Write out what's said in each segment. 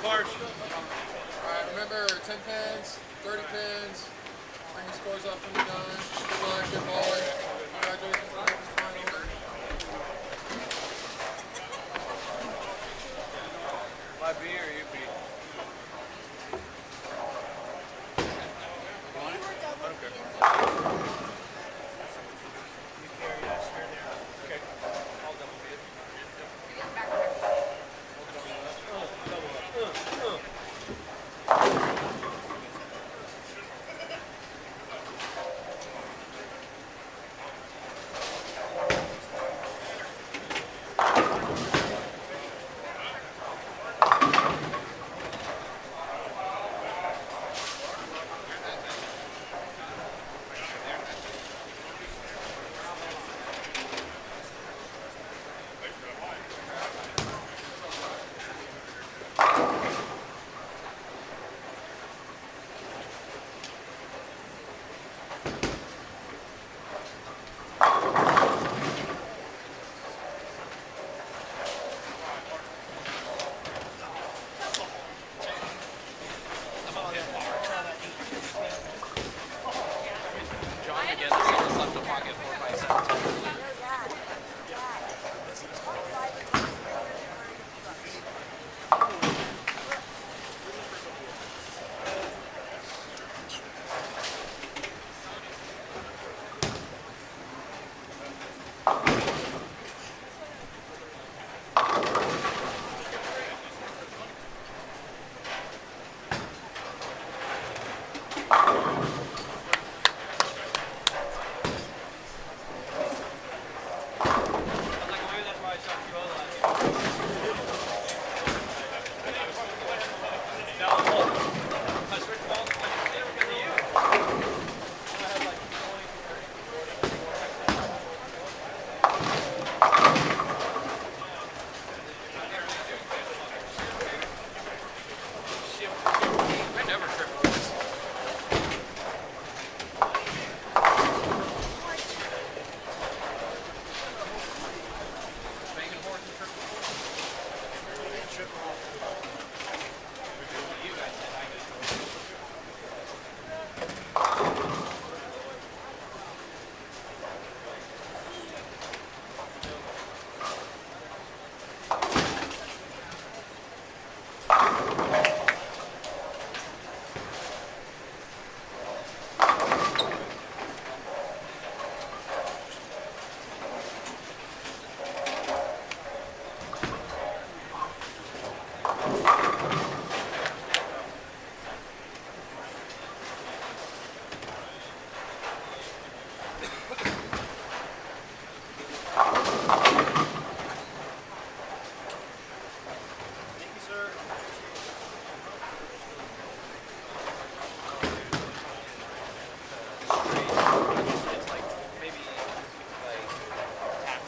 All right, remember 10 pins, 30 pins, bring your scores up when you're done. Good luck, good bowling. Congratulations on the final. My B or you B? Okay. I'll double B it.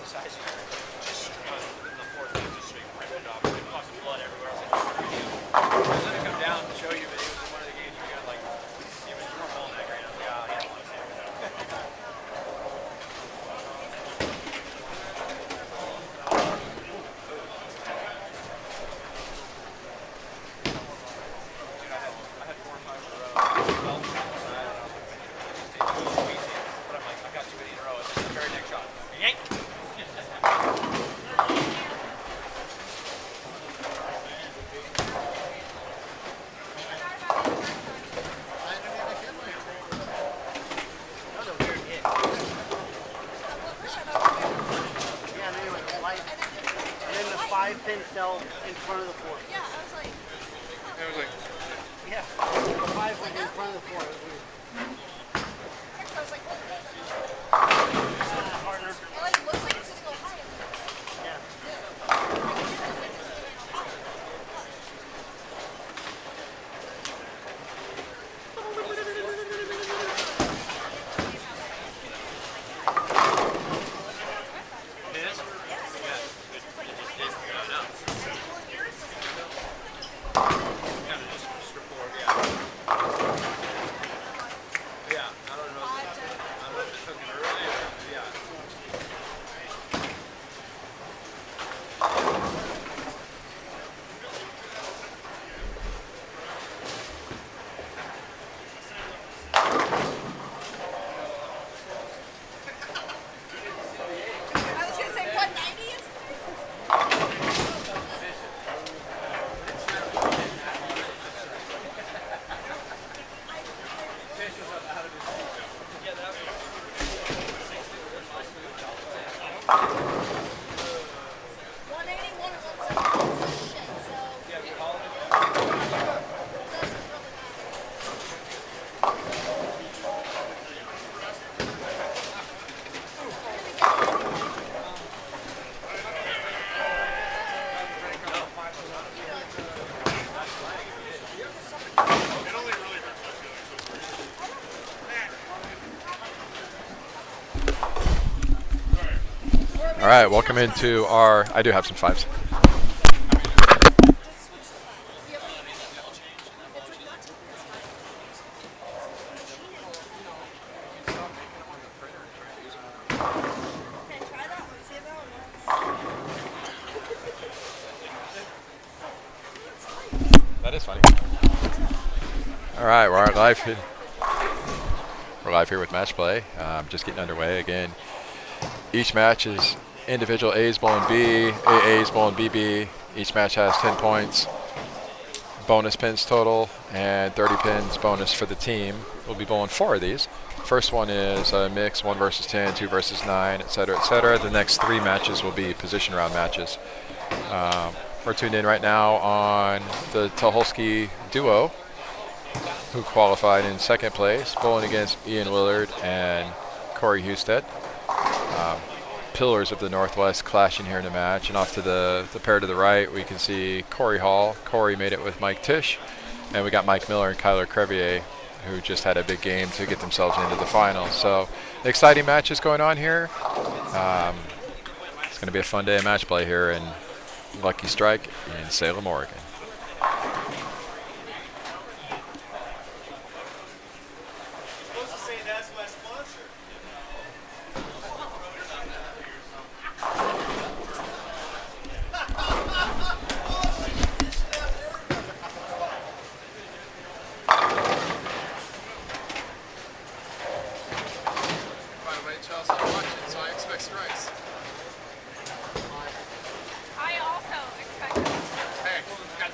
size of your just in the fourth, I just straight ripped it off. Like, fucking blood everywhere. I was like, what are you? I was gonna come down and show you, but it was in one of the games we got like, he was pulling that green. I was like, oh, he doesn't want to see it. Dude, I had 4 or 5 in a row. Felt from the side, and I was like, just take it easy. But I'm like, I've got too many in a row. And then the very next shot, yank! That was a weird hit. Yeah, and then it went light. And then the 5 pin fell in front of the 4. Yeah, I was like, It was like, Yeah. The 5 went in front of the 4. It was weird. I was like, what? Harder. It like looks like it's gonna go higher. Yeah. It is? Yeah. I know. Kind of just report, yeah. Yeah, I don't know. I don't know if it took it early or, yeah. I was gonna say 190 is. Yeah, that was. 181 or 170 is shit, so Yeah, we all did. it doesn't really matter. it only really hurts my feelings. All right, welcome into our. I do have some 5s. Just switch to that. The other one, it's like not too it's fine. Okay, try that one. See if that one works. That is funny. All right, we're live. We're live here with match play. Just getting underway again. Each match is individual A's bowling B, AA's bowling BB. Each match has 10 points, bonus pins total, and 30 pins bonus for the team. We'll be bowling 4 of these. First one is a mix, 1 versus 10, 2 versus 9, etc., etc. The next 3 matches will be position round matches. We're tuned in right now on the Tucholsky duo, who qualified in 2nd place, bowling against Ian Willard and Corey Husted. Pillars of the Northwest clashing here in the match. And off to the pair to the right, we can see Corey Hall. Corey made it with Mike Tisch. And we got Mike Miller and Kyler Crevier, who just had a big game to get themselves into the finals. So exciting matches going on here. It's going to be a fun day of match play here in Lucky Strike in Salem, Oregon. Supposed to say that's my sponsor. By the way, Chelsea, I'm watching, so I expect strikes. I also expect this. Hey, got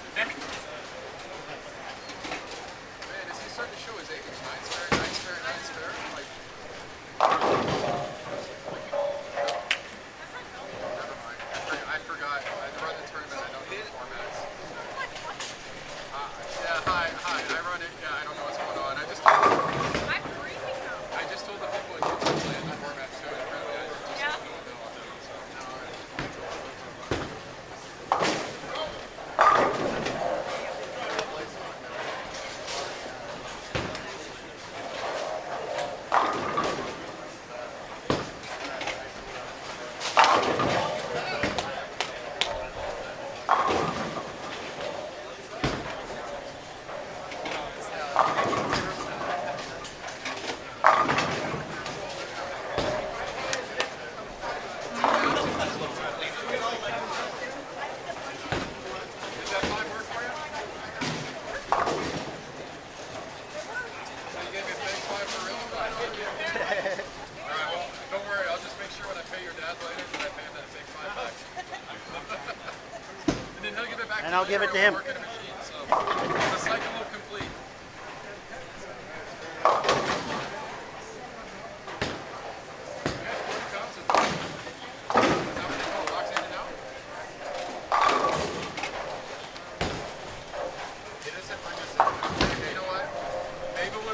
dad later, and I pay him that fake $5. And then he'll give it back And to I'll me give it or to him. we'll work in a machine. So the cycle will complete.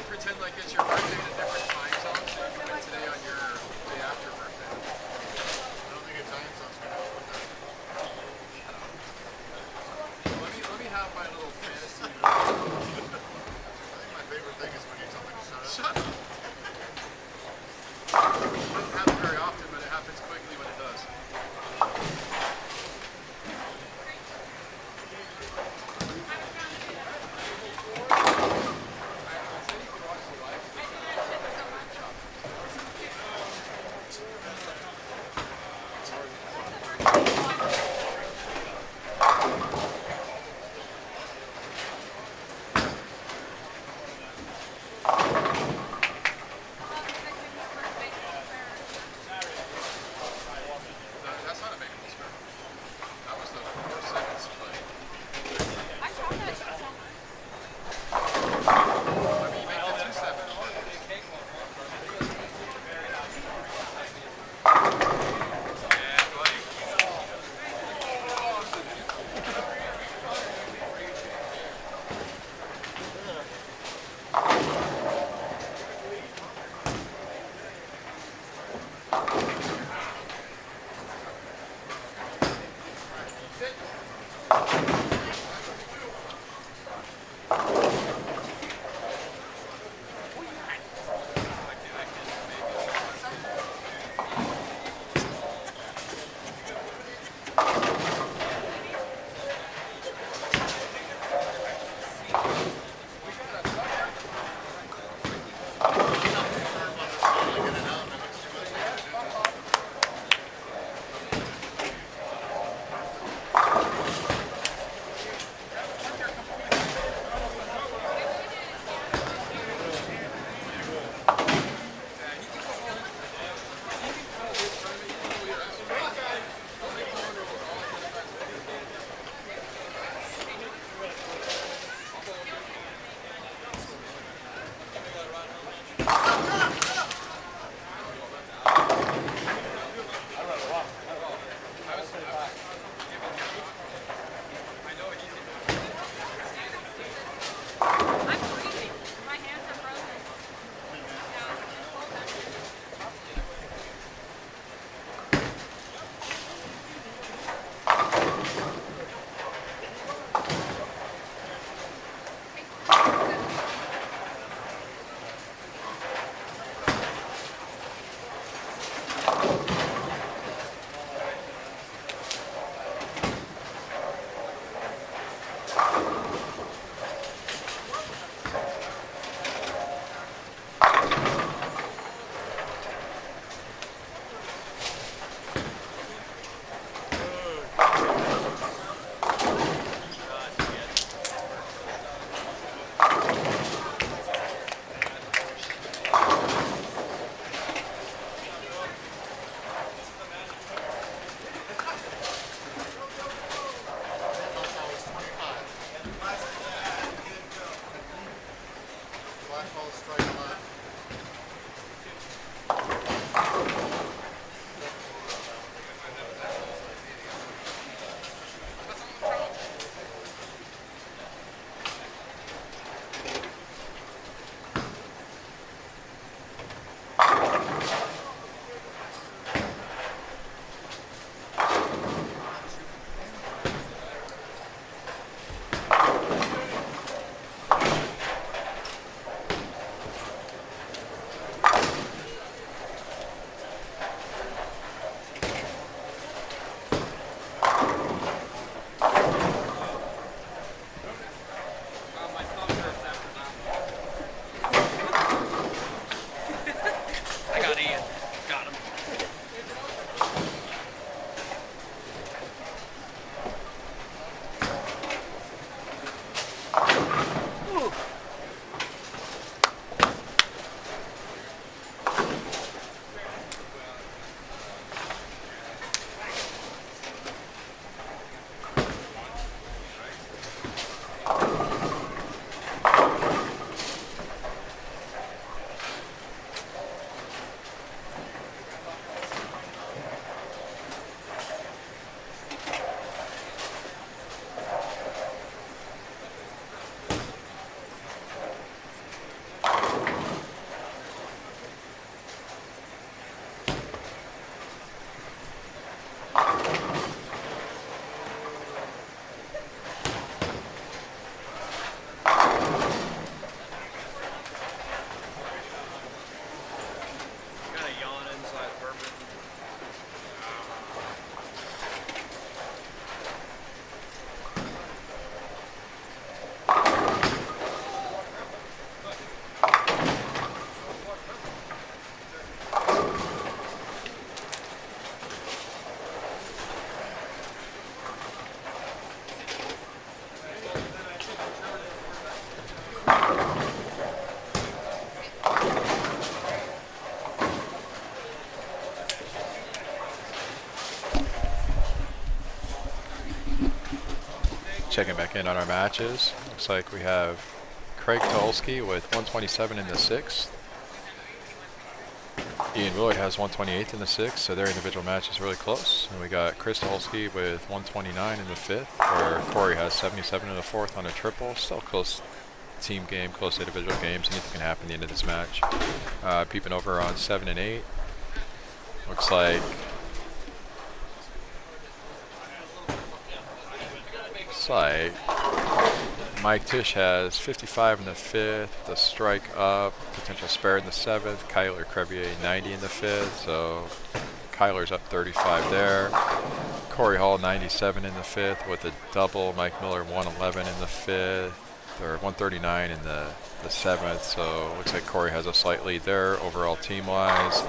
Pretend like it's your birthday in a different time zone, so you can win today on your day after birthday. I don't think a time zone's gonna help with that. Let me have my little fantasy. Checking back in on our matches. Looks like we have Craig Tuholsky with 127 in the 6th. Ian Willard has 128 in the 6th, so their individual match is really close. And we got Chris Tuholsky with 129 in the 5th, where Corey has 77 in the 4th on a triple. Still close team game, close individual games. Anything can happen at the end of this match. Peeping over on 7 and 8. Looks like Mike Tisch has 55 in the 5th, the strike up, potential spare in the 7th. Kyler Crevier 90 in the 5th, so Kyler's up 35 there. Corey Hall 97 in the 5th with a double. Mike Miller 111 in the 5th, or 139 in the 7th, so looks like Corey has a slight lead there overall team-wise.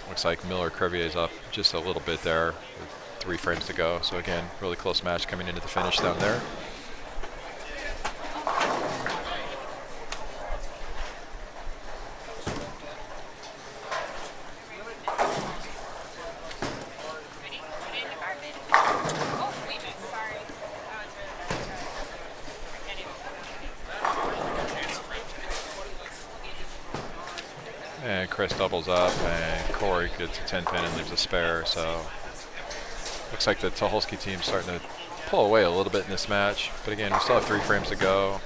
Looks like Miller Crevier's up just a little bit there with 3 frames to go. So again, really close match coming into the finish down there. And Chris doubles up, and Corey gets a 10 pin and leaves a spare. So looks like the Tuholsky team's starting to pull away a little bit in this match. But again, we still have 3 frames to go.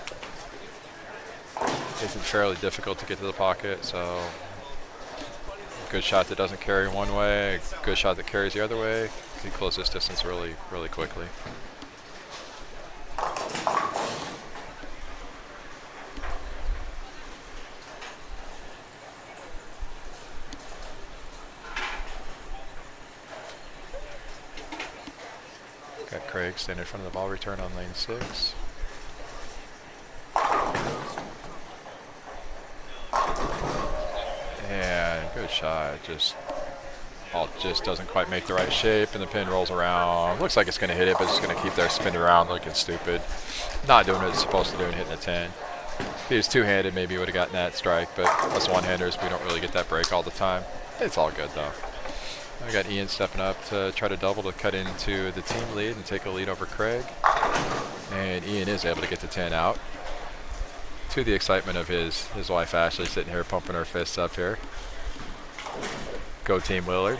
It's fairly difficult to get to the pocket, so a good shot that doesn't carry one way, a good shot that carries the other way. You can close this distance really, really quickly. Got Craig standing in front of the ball return on lane 6. And good shot. Ball just doesn't quite make the right shape, and the pin rolls around. Looks like it's going to hit it, but it's going to keep there spinning around looking stupid. Not doing what it's supposed to do and hitting a 10. If he was two-handed, maybe he would have gotten that strike, but us one-handers, we don't really get that break all the time. It's all good, though. We got Ian stepping up to try to double to cut into the team lead and take a lead over Craig. And Ian is able to get the 10 out, to the excitement of his wife Ashley sitting here pumping her fists up here. Go Team Willard.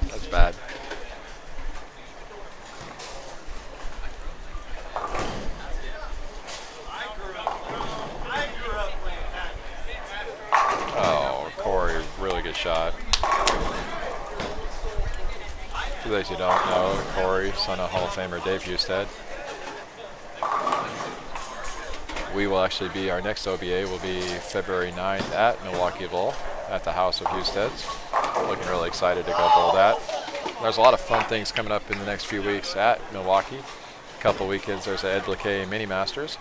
That's bad. Oh, Corey, really good shot. For those who don't know, Corey, son of Hall of Famer Dave Husted. We will actually be, our next OBA will be February 9th at Milwaukee Bowl at the House of Husted's. Looking really excited to go bowl that. There's a lot of fun things coming up in the next few weeks at Milwaukee. A couple weekends, there's the Ed Blakey Mini Masters.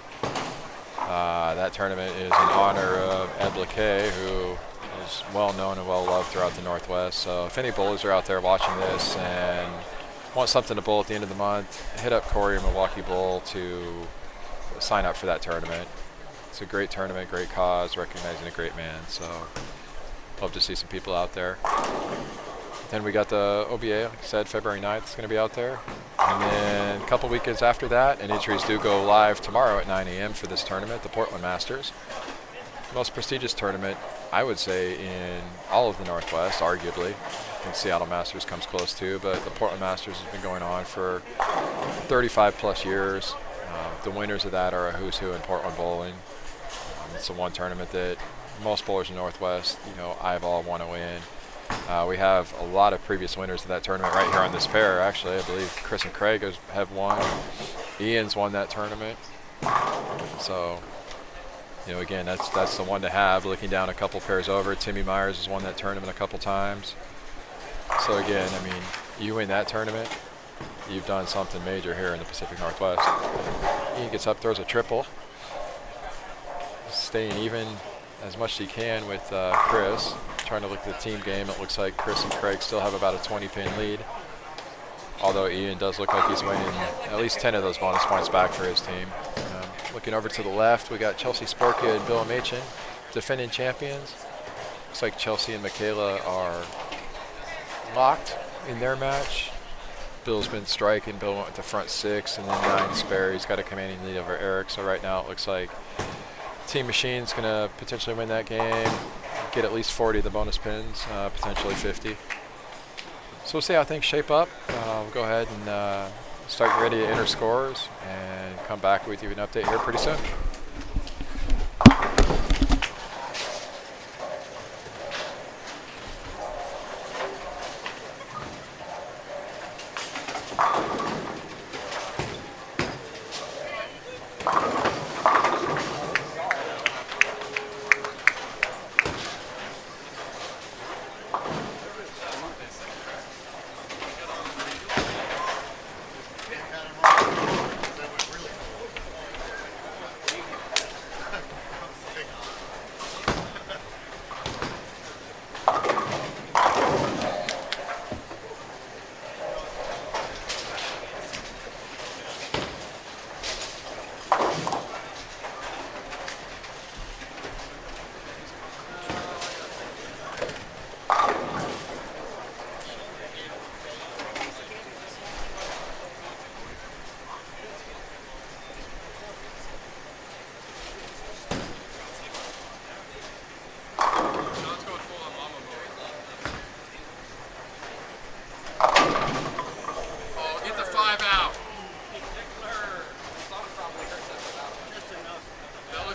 That tournament is in honor of Ed Blakey, who is well known and well loved throughout the Northwest. So if any bowlers are out there watching this and want something to bowl at the end of the month, hit up Corey or Milwaukee Bowl to sign up for that tournament. It's a great tournament, great cause, recognizing a great man. So love to see some people out there. Then we got the OBA, like I said, February 9th is going to be out there. And then a couple weekends after that, and entries do go live tomorrow at 9 a.m. for this tournament, the Portland Masters. The most prestigious tournament, I would say, in all of the Northwest, arguably. I think Seattle Masters comes close too, but the Portland Masters has been going on for 35 plus years. The winners of that are a who's who in Portland bowling. It's the one tournament that most bowlers in the Northwest, eyeball want to win. We have a lot of previous winners of that tournament right here on this pair, actually. I believe Chris and Craig have won. Ian's won that tournament. So, again, that's the one to have. Looking down a couple pairs over, Timmy Myers has won that tournament a couple times. So again, you win that tournament, you've done something major here in the Pacific Northwest. Ian gets up, throws a triple. Staying even as much as he can with Chris. Trying to look at the team game, it looks like Chris and Craig still have about a 20-pin lead. Although Ian does look like he's winning at least 10 of those bonus points back for his team. Looking over to the left, we got Chelsea Sporka and Bill Machin, defending champions. Looks like Chelsea and Michaela are locked in their match. Bill's been striking. Bill went with the front 6 and then 9 spare. He's got a commanding lead over Eric. So right now it looks like Team Machine's going to potentially win that game, get at least 40 of the bonus pins, potentially 50. So we'll see how things shape up. We'll go ahead and start getting ready to enter scores and come back with you an update here pretty soon.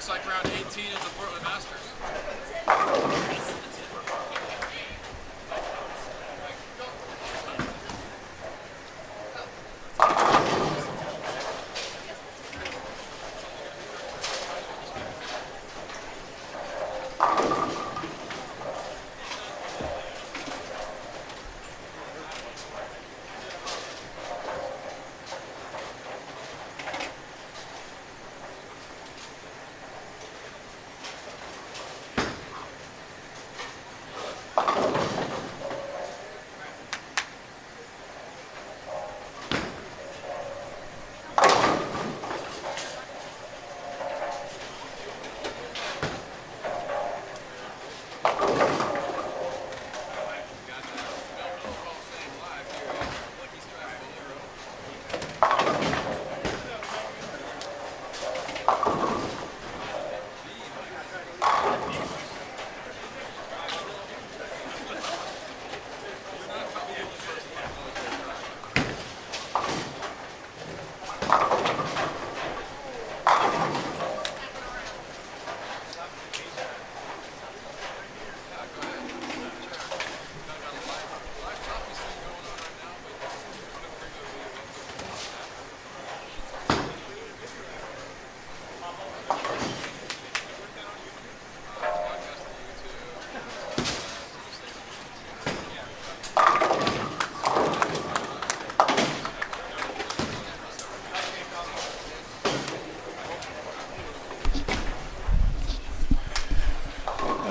Like round 18 of the Portland Masters.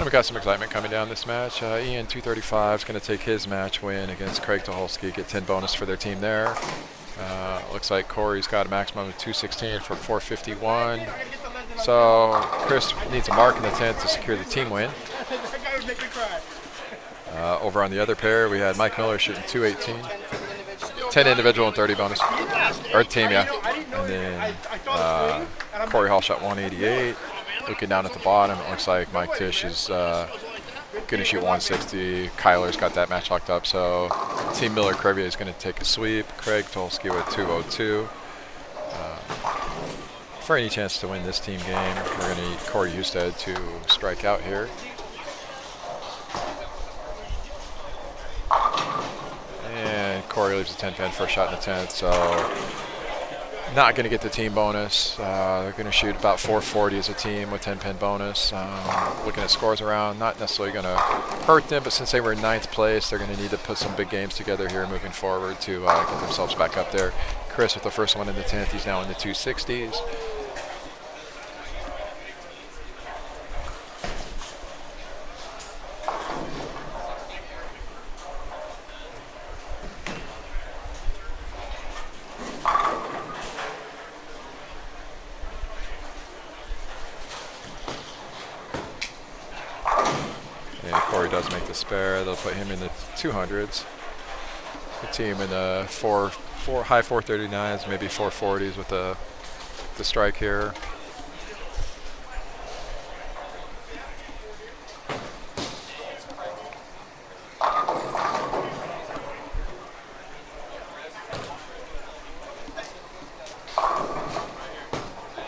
We got some excitement coming down this match. Ian 235 is going to take his match win against Craig Tucholsky, get 10 bonus for their team there. Looks like Corey's got a maximum of 216 for 451. So Chris needs a mark in the 10th to secure the team win. Over on the other pair, we had Mike Miller shooting 218. 10 individual and 30 bonus. Or team, yeah. And then Corey Hall shot 188. Looking down at the bottom, it looks like Mike Tisch is going to shoot 160. Kyler's got that match locked up, so Team Miller Crevier is going to take a sweep. Craig Tucholsky with 202. For any chance to win this team game, we're going to need Corey Husted to strike out here. And Corey leaves a 10-pin for a shot in the 10th, so not going to get the team bonus. They're going to shoot about 440 as a team with 10-pin bonus. Looking at scores around, not necessarily going to hurt them, but since they were in 9th place, they're going to need to put some big games together here moving forward to get themselves back up there. Chris with the first one in the 10th, he's now in the 260s. And Corey does make the spare. They'll put him in the 200s. The team in the high 439s, maybe 440s with the strike here.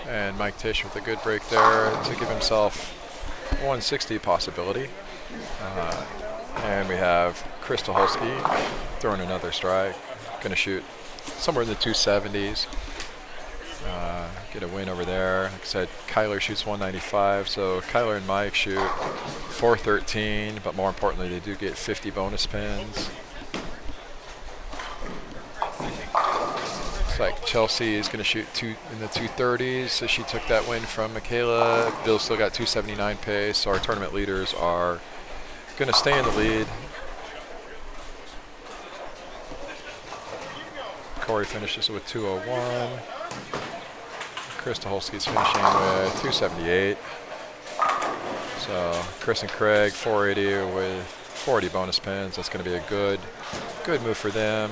And Mike Tisch with a good break there to give himself 160 possibility. And we have Chris Tucholsky throwing another strike. Going to shoot somewhere in the 270s. Get a win over there. Like I said, Kyler shoots 195. So Kyler and Mike shoot 413, but more importantly, they do get 50 bonus pins. Looks like Chelsea is going to shoot in the 230s, so she took that win from Michaela. Bill still got 279 pace, so our tournament leaders are going to stay in the lead. Corey finishes with 201. Chris Tucholsky's finishing with 278. So Chris and Craig 480 with 40 bonus pins. That's going to be a good move for them.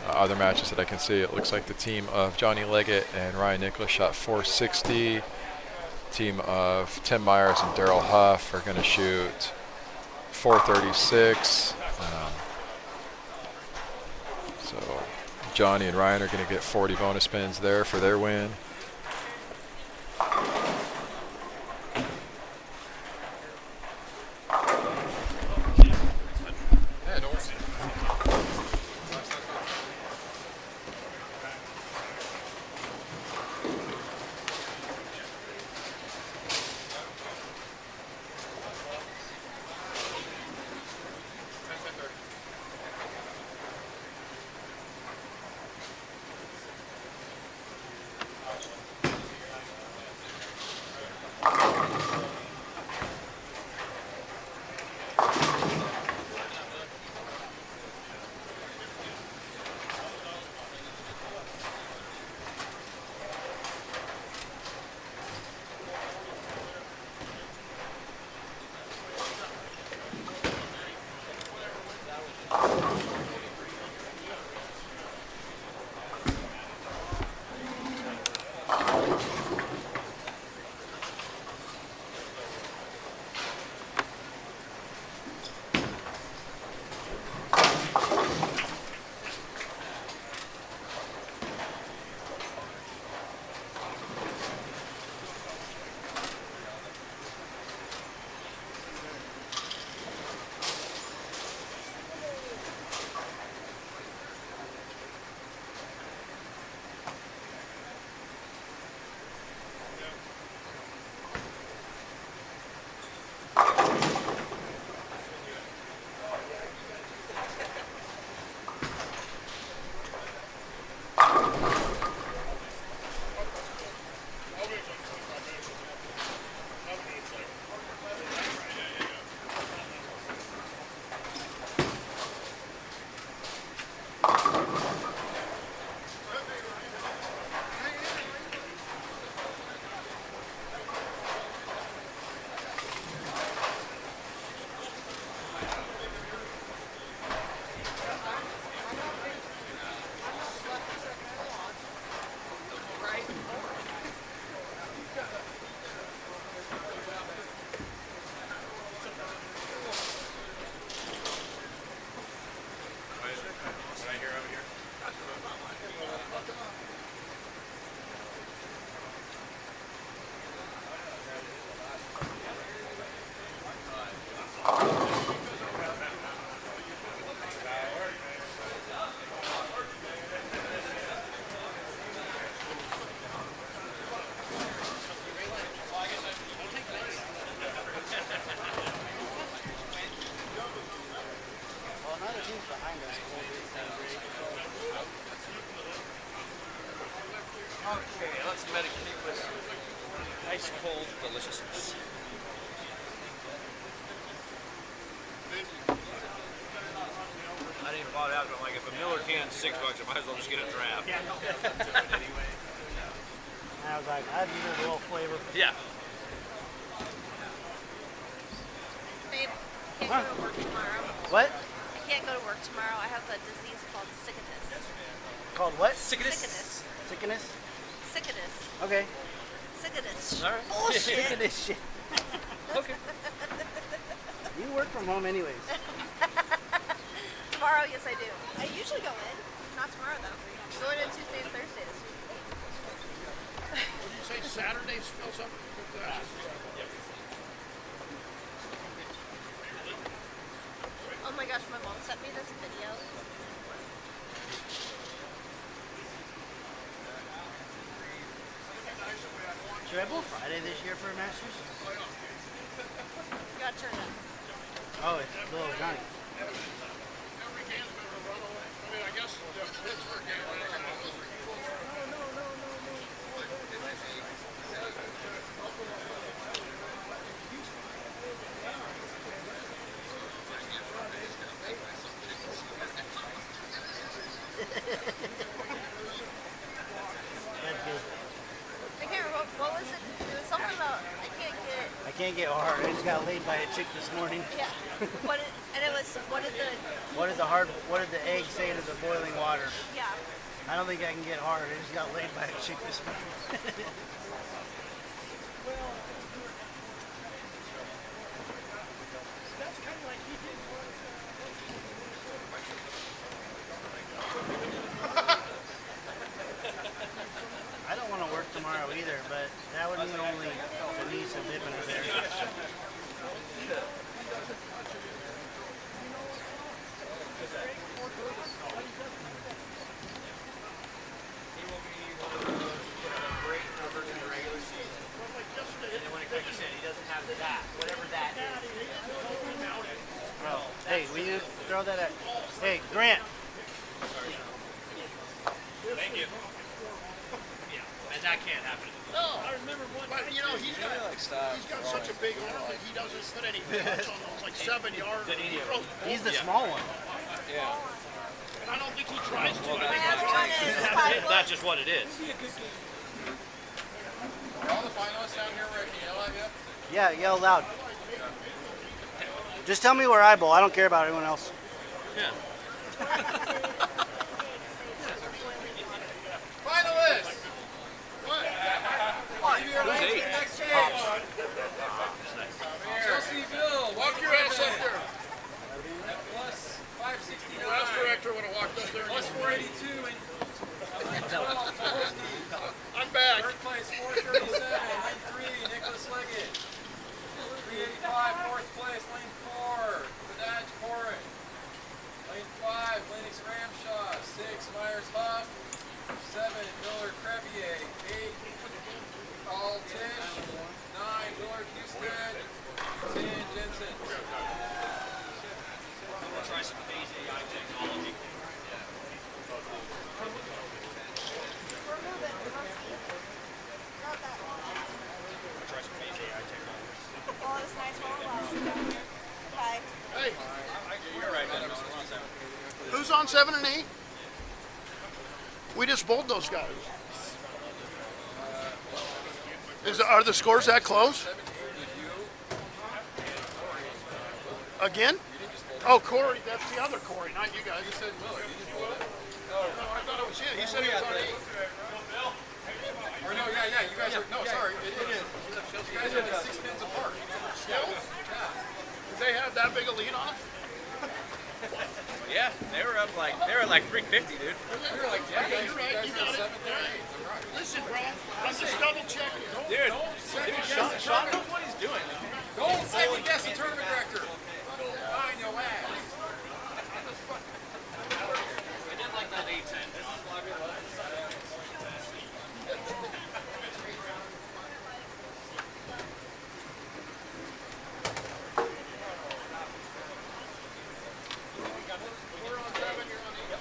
Other matches that I can see, it looks like the team of Johnny Leggett and Ryan Nicholas shot 460. Team of Tim Myers and Daryl Huff are going to shoot 436. So Johnny and Ryan are going to get 40 bonus pins there for their win. Okay, let's medicate with ice cold deliciousness. I didn't even bother out, but I'm like, if a Miller can's $6, I might as well just get a draft. Yeah, no. I'll right. That needed a little flavor. Yeah. Babe, can't go to work tomorrow. What? I can't go to work tomorrow. I have a disease called sickness. Called what? Sickness. Sickness? Sickness. Okay. Sickness. All right. Bullshit. Sickness shit. Okay. You work from home anyways. Tomorrow, yes, I do. I usually go in. Not tomorrow, though. I'm going in Tuesday and Thursday this week. What did you say? Saturday still something? Oh my gosh, my mom sent me this video. Should I bowl Friday this year for a Masters? You gotta turn it up. Oh, it's little Johnny. Every game's been a runaway. I mean, I guess the Pittsburgh game. That's good. I can't remember. What was it? It was something about I Can't get hard. I just got laid by a chick this morning. Yeah. What? And it was. What did the? What did the egg say to the boiling water? Yeah. I don't think I can get hard. I just got laid by a chick this morning. I don't want to work tomorrow either, but that would mean only Denise and Pippin are there. He will be a great number in the regular season. And then when it comes to he doesn't have that, whatever that is. Oh, hey, we need to throw that at. Hey, Grant. Thank you. Yeah, and that can't happen. No, I remember one. But you know, he's got such a big arm that he doesn't put any punch on those, like 7 yards. He's the small one. Yeah. And I don't think he tries to. My other one is 5 foot. That's just what it is. Are all the finalists down here where I can yell at you? Yeah, yell loud. Just tell me where I bowl. I don't care about anyone else. Yeah. Finalists! What? Chelsea Bill, walk your ass up there. Plus 569. The last director would have walked up there. Plus 482. I'm back. Third place, 437. Lane 3, Nicholas Leggett. 385, fourth place, lane 4, Fadaj Corin. Lane 5, Lennox Ramshaw. 6, Myers Huff. 7, Miller Crevier. 8, Paul Tish. 9, Willard Houston. 10, Jensen. Try some phase AI technology. Remove it. Not that one. Try some phase AI technology. Oh, it's nice while Bye. Hey, You're right, man. who's on 7 and 8? We just bowled those guys. Are the scores that close? Again? Oh, Corey, that's the other Corey, not you guys. You said Willard. You just bowl it? No, I thought it was him. He said he was on 8. Or no, yeah, you guys are, no, sorry, it is. You guys are like 6 pins apart. Still? Did they have that big a lead on us? Yeah, they were up like 350, dude. You're like, yeah, You're right, you got it. 7th or 8th. Listen, bro, I'm just double checking. Dude, Sean knows what he's doing. Don't second guess the tournament director. Fine, your ass. I did like that 810. We're on 7, you're on 8.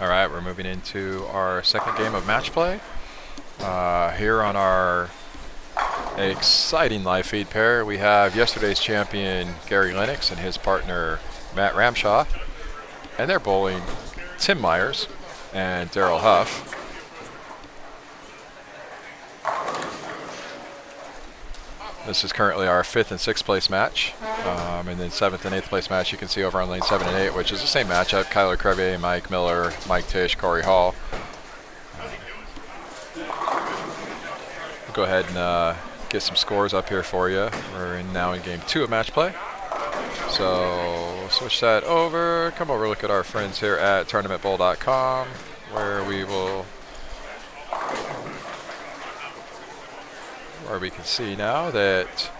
All right, we're moving into our second game of match play. Here on our exciting live feed pair, we have yesterday's champion Gary Lennox and his partner Matt Ramshaw, and they're bowling Tim Myers and Daryl Huff. This is currently our 5th and 6th place match, and then 7th and 8th place match you can see over on lane 7 and 8, which is the same matchup: Kyler Crevier, Mike Miller, Mike Tisch, Corey Hall. We'll go ahead and get some scores up here for you. We're now in game 2 of match play. So switch that over. Come over, look at our friends here at tournamentbowl.com, where we can see now that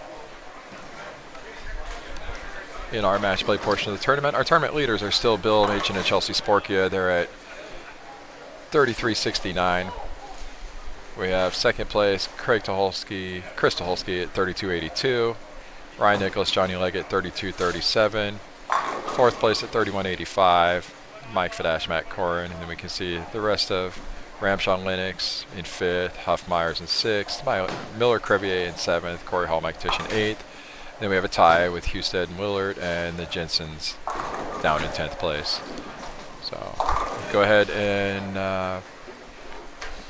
in our match play portion of the tournament, our tournament leaders are still Bill Machin and Chelsea Sporkia. They're at 33.69. We have second place Chris Tuholsky at 32.82. Ryan Nicholas, Johnny Leggett, 32.37. Fourth place at 31.85. Mike Fadash, Matt Corin, and then we can see the rest of Ramshaw and Lennox in 5th, Huff Myers in 6th, Miller Crevier in 7th, Corey Hall, Mike Tisch in 8th. Then we have a tie with Husted and Willard, and the Jensens down in 10th place. So go ahead and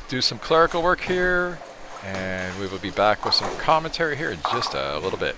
do some clerical work here, and we will be back with some commentary here in just a little bit.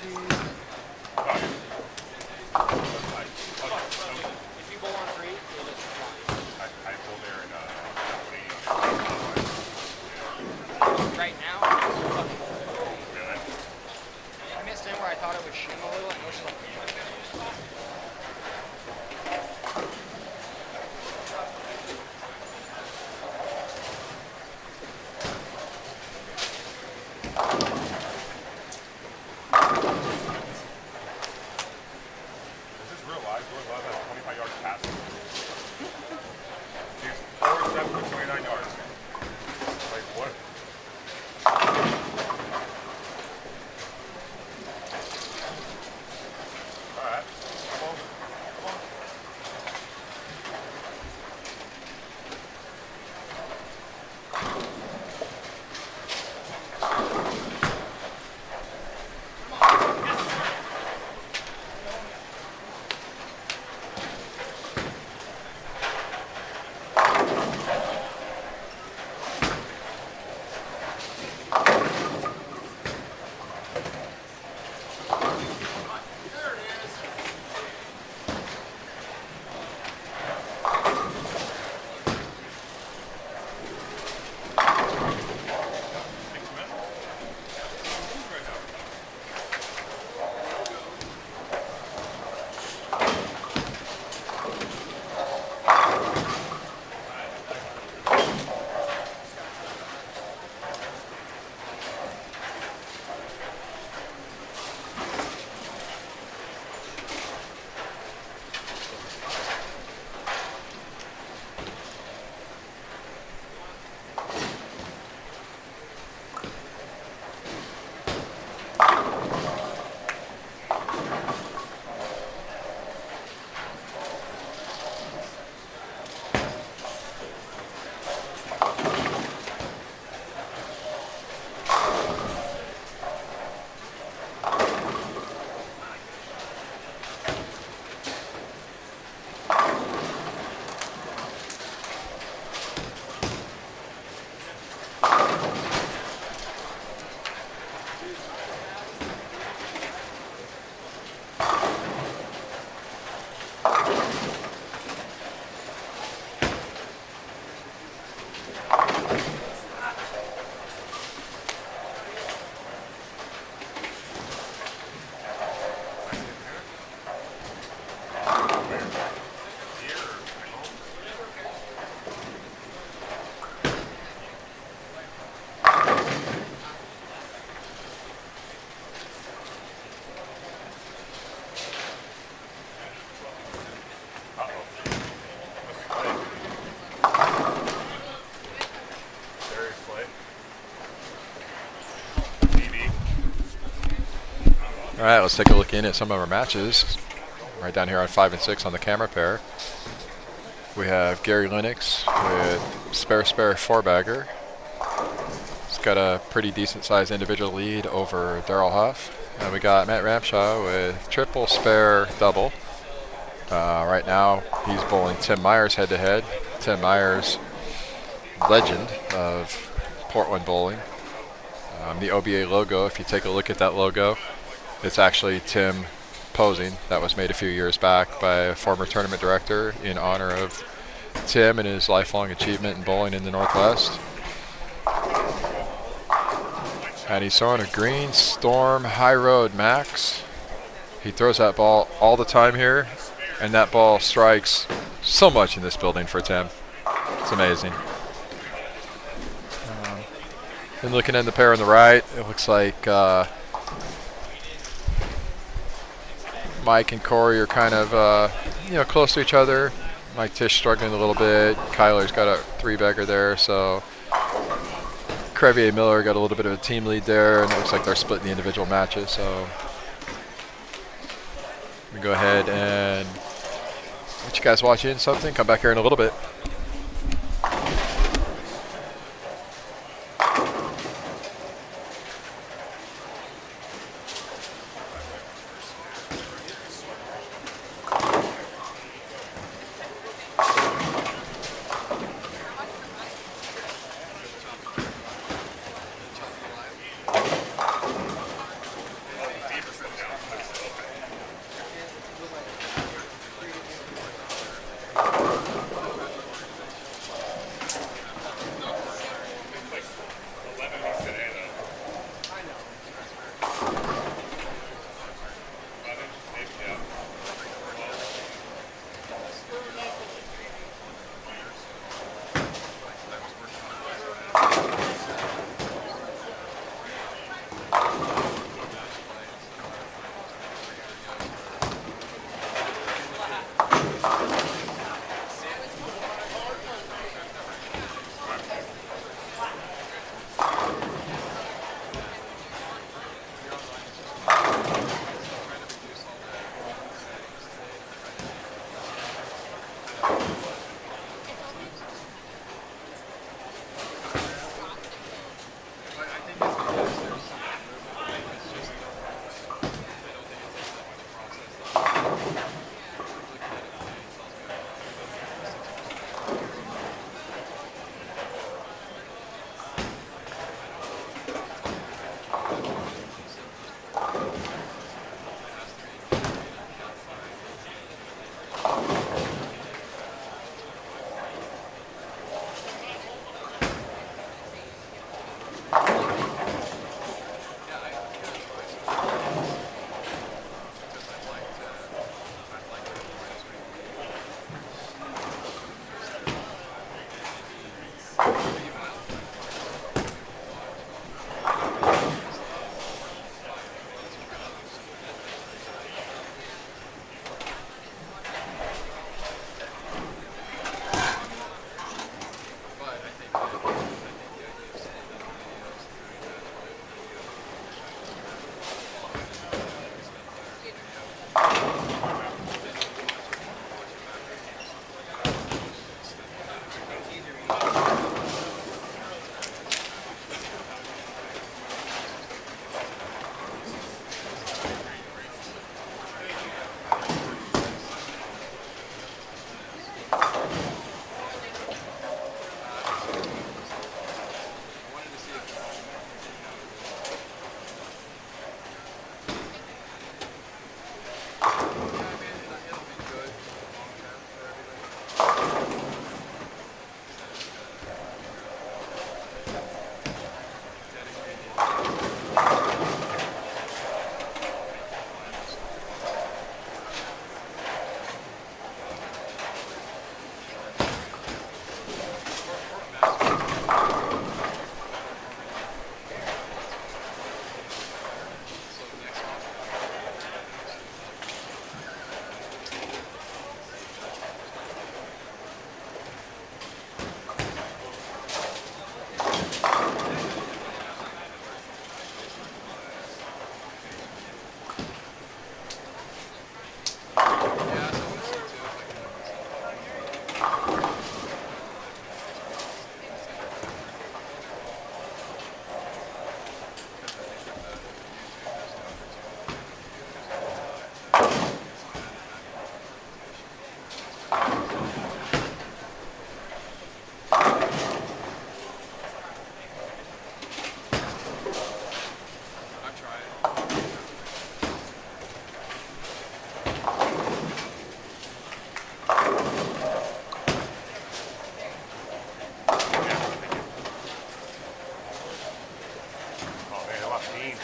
If you bowl on 3, you'll just fly. I pulled there in Right now, fucking really? I missed in where I thought it would shim a little, and it was just like, Is this real live? Real live at 25 yards past. He's 4-7 for 29 yards. Like what? Alright. Come on. Come on. All right, let's take a look in at some of our matches. Right down here on 5 and 6 on the camera pair. We have Gary Lennox with Spare 4-bagger. He's got a pretty decent sized individual lead over Darrell Huff. And we got Matt Ramshaw with triple spare double. Right now he's bowling Tim Myers head to head. Tim Myers, legend of Portland bowling. The OBA logo, if you take a look at that logo, it's actually Tim posing. That was made a few years back by a former tournament director in honor of Tim and his lifelong achievement in bowling in the Northwest. And he's throwing a green Storm High Road Max. He throws that ball all the time here, and that ball strikes so much in this building for Tim. It's amazing. Then looking in the pair on the right, it looks like Mike and Corey are kind of close to each other. Mike Tisch struggling a little bit. Kyler's got a 3-bagger there, so Crevier Miller got a little bit of a team lead there, and it looks like they're splitting the individual matches. So we go ahead and let you guys watch in something. Come back here in a little bit.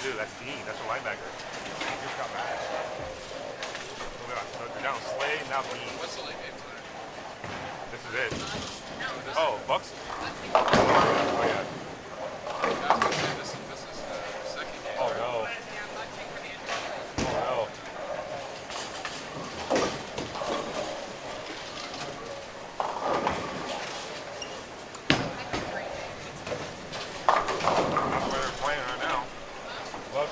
too. That's Dean. That's a linebacker. He just got back. So they're down Slay, now Dean. What's the late game tonight? This is it. Oh, Bucks? Oh, yeah. This is the second game. Oh, no. Oh, no. That's where they're playing right now. Love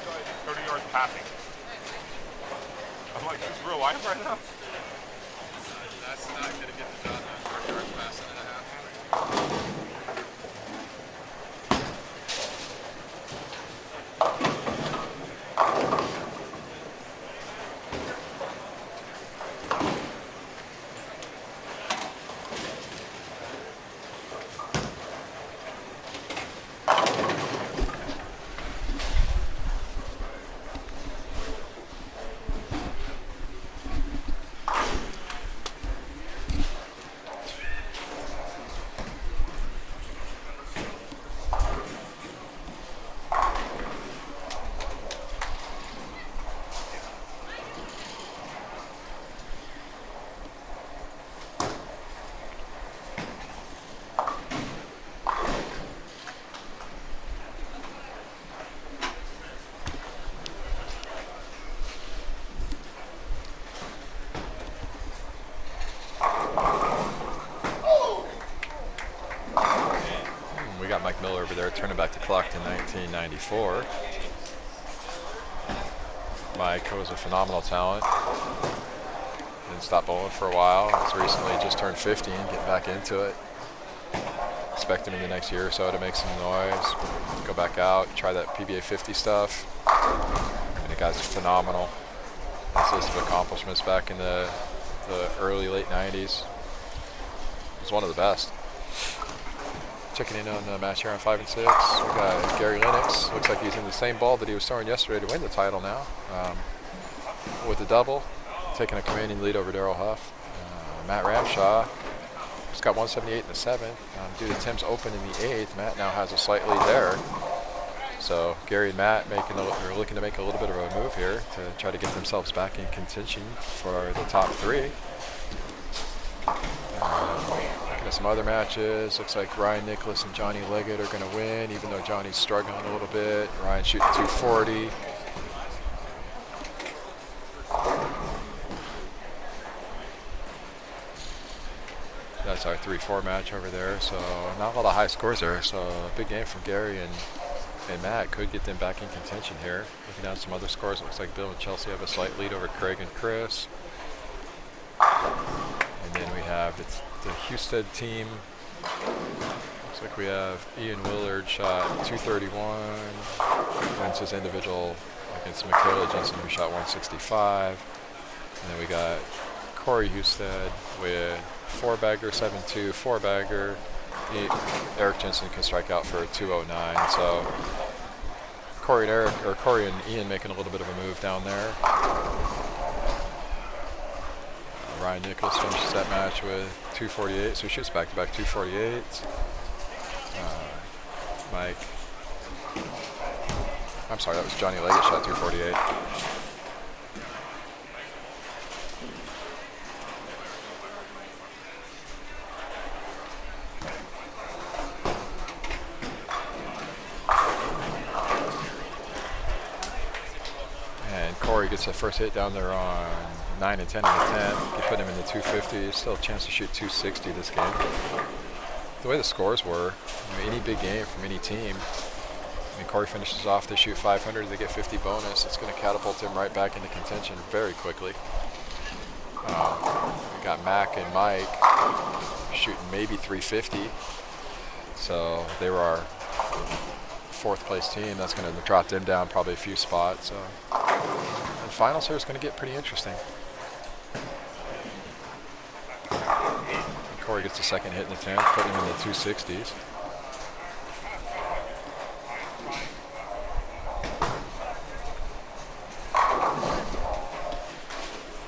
30 yards passing. I'm like, is this real life right now? That's not going to get the job done. 30 yards passing and a half. deadlocked in 1994. Mike was a phenomenal talent. Didn't stop bowling for a while. He's recently just turned 50 and getting back into it. Expect him in the next year or so to make some noise. Go back out, try that PBA 50 stuff. And the guy's phenomenal. His list of accomplishments back in the early, late 90s. He's one of the best. Checking in on the match here on 5 and 6. We got Gary Lennox. Looks like he's in the same ball that he was throwing yesterday to win the title now. With a double, taking a commanding lead over Darrell Huff. Matt Ramshaw just got 178 in the 7th. Due to Tim's open in the 8th, Matt now has a slight lead there. So Gary and Matt are looking to make a little bit of a move here to try to get themselves back in contention for the top 3. Looking at some other matches, looks like Ryan Nicholas and Johnny Leggett are going to win, even though Johnny's struggling a little bit. Ryan shooting 240. That's our 3-4 match over there, so not a lot of high scores there. So a big game from Gary and Matt could get them back in contention here. Looking down some other scores, it looks like Bill and Chelsea have a slight lead over Craig and Chris. And then we have the Husted team. Looks like we have Ian Willard shot 231. Wins his individual against Michaela Jensen, who shot 165. And then we got Corey Husted with 4-bagger, 7-2, 4-bagger. Eric Jensen can strike out for a 209. So Corey and Ian making a little bit of a move down there. Ryan Nicholas finishes that match with 248, so he shoots back-to-back 248s. I'm sorry, that was Johnny Leggett shot 248. Corey gets the first hit down there on 9 and 10 in the 10th. You put him in the 250. Still a chance to shoot 260 this game. The way the scores were, any big game from any team, Corey finishes off, they shoot 500, they get 50 bonus. It's going to catapult him right back into contention very quickly. We got Mac and Mike shooting maybe 350. So they were our 4th place team. That's going to drop them down probably a few spots. So the finals here is going to get pretty interesting. Corey gets the second hit in the 10th, putting him in the 260s.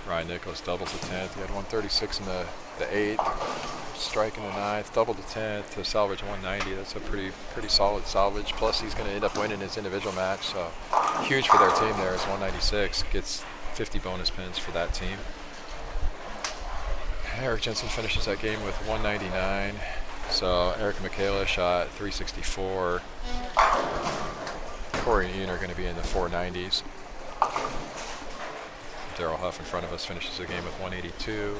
Ryan Nicholas doubles the 10th. He had 136 in the 8th. Strike in the 9th, double the 10th to salvage 190. That's a pretty solid salvage. Plus, he's going to end up winning his individual match. So huge for their team there is 196. Gets 50 bonus pins for that team. Eric Jensen finishes that game with 199. So Eric and Michaela shot 364. Corey and Ian are going to be in the 490s. Darrell Huff in front of us finishes the game with 182.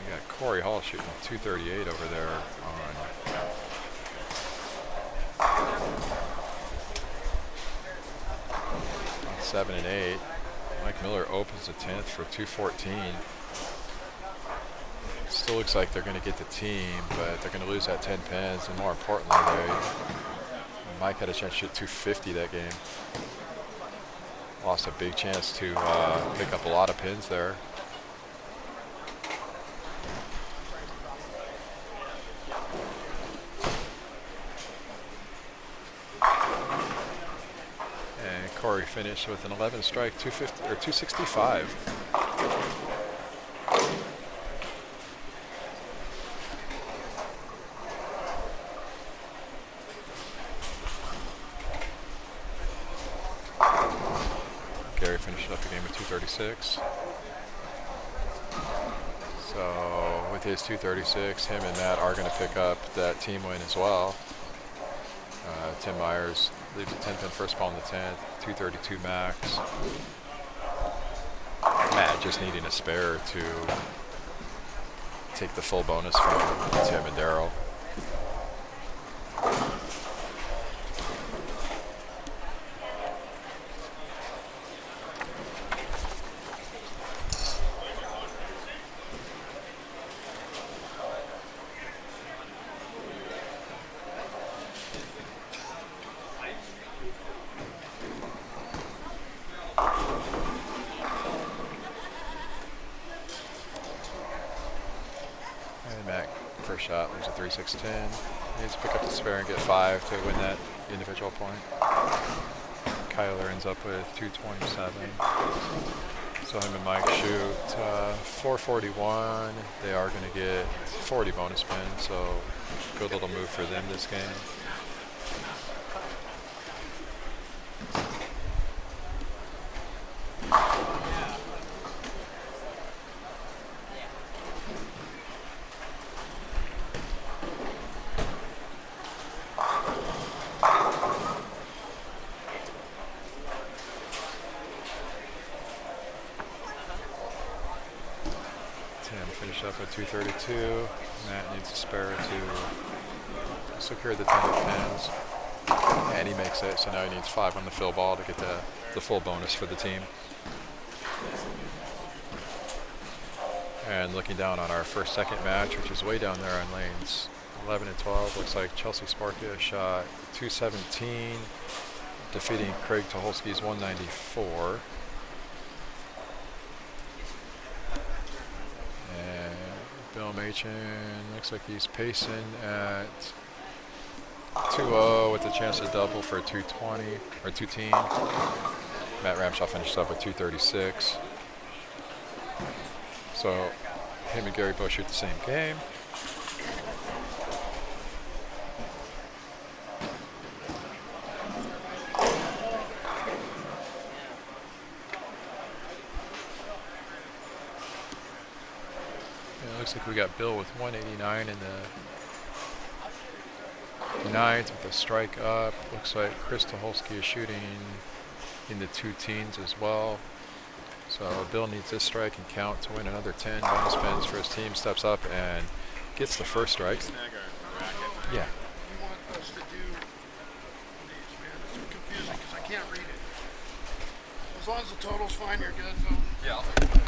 We got Corey Hall shooting 238 over there on 7 and 8. Mike Miller opens the 10th for 214. Still looks like they're going to get the team, but they're going to lose that 10 pins, and more importantly, Mike had a chance to shoot 250 that game. Lost a big chance to pick up a lot of pins there. And Corey finished with an 11 strike, 250 or 265. Gary finished up the game with 236. So with his 236, him and Matt are going to pick up that team win as well. Tim Myers leaves a 10-pin first ball in the 10th, 232 max. Matt just needing a spare to take the full bonus from Tim and Daryl. And Matt, first shot, there's a 3-6-10. Needs to pick up the spare and get 5 to win that individual point. Kyler ends up with 227. So him and Mike shoot 441. They are going to get 40 bonus pins, so good little move for them this game. Finish up at 232. Matt needs a spare to secure the 10 pins. And he makes it, so now he needs 5 on the fill ball to get the full bonus for the team. And looking down on our second match, which is way down there on lanes 11 and 12, looks like Chelsea Sparkia shot 217, defeating Craig Tucholsky's 194. Bill Machin looks like he's pacing at 2-0 with a chance to double for 220 or 2-10. Matt Ramshaw finished up with 236. So him and Gary both shoot the same game. Looks like we got Bill with 189 in the 9th with a strike up. Looks like Chris Tucholsky is shooting in the 2-teens as well. So Bill needs this strike and count to win another 10 bonus pins for his team. Steps up and gets the first strike. Yeah. You want us to do these, man. It's confusing because I can't read it. As long as the total's fine, you're good. So. Yeah, I'll take it.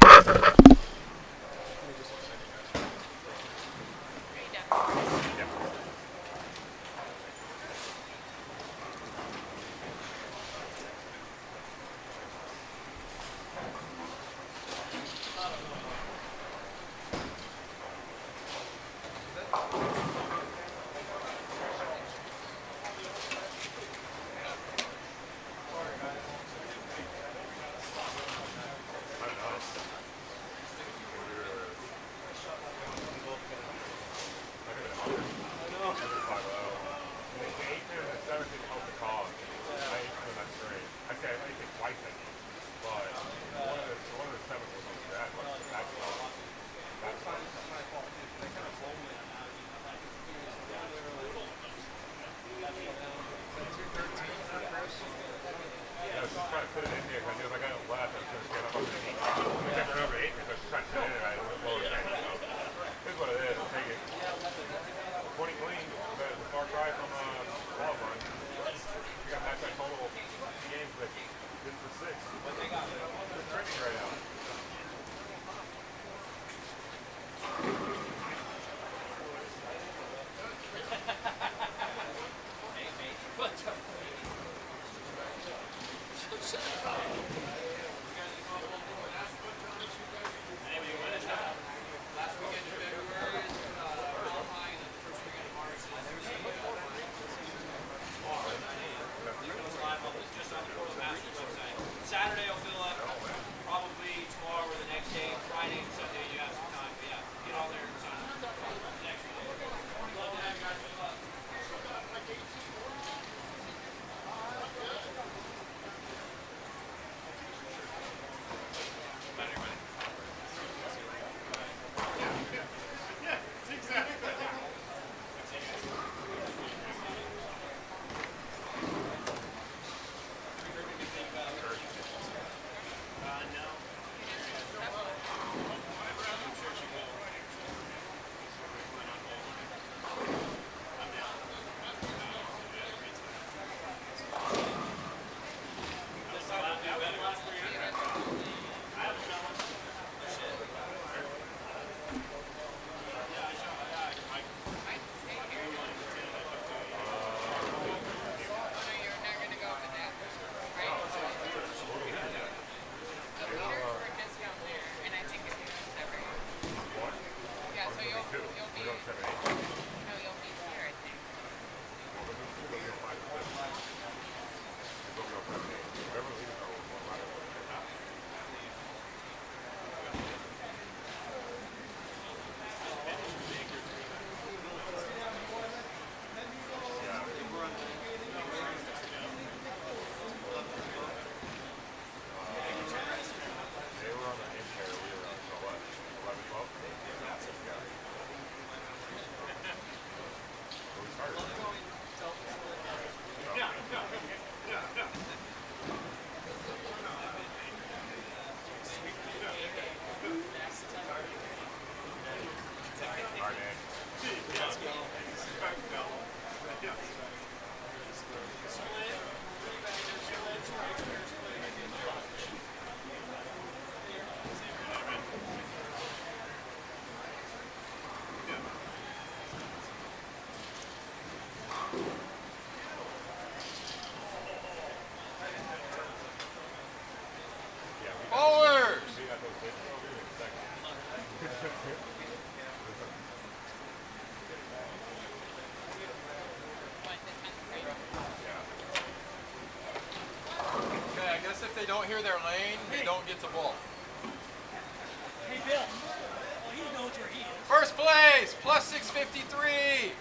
Bowlers! Okay, I guess if they don't hear their lane, they don't get the ball. Hey, Bill. Well, he knows where he is. First place, plus 653.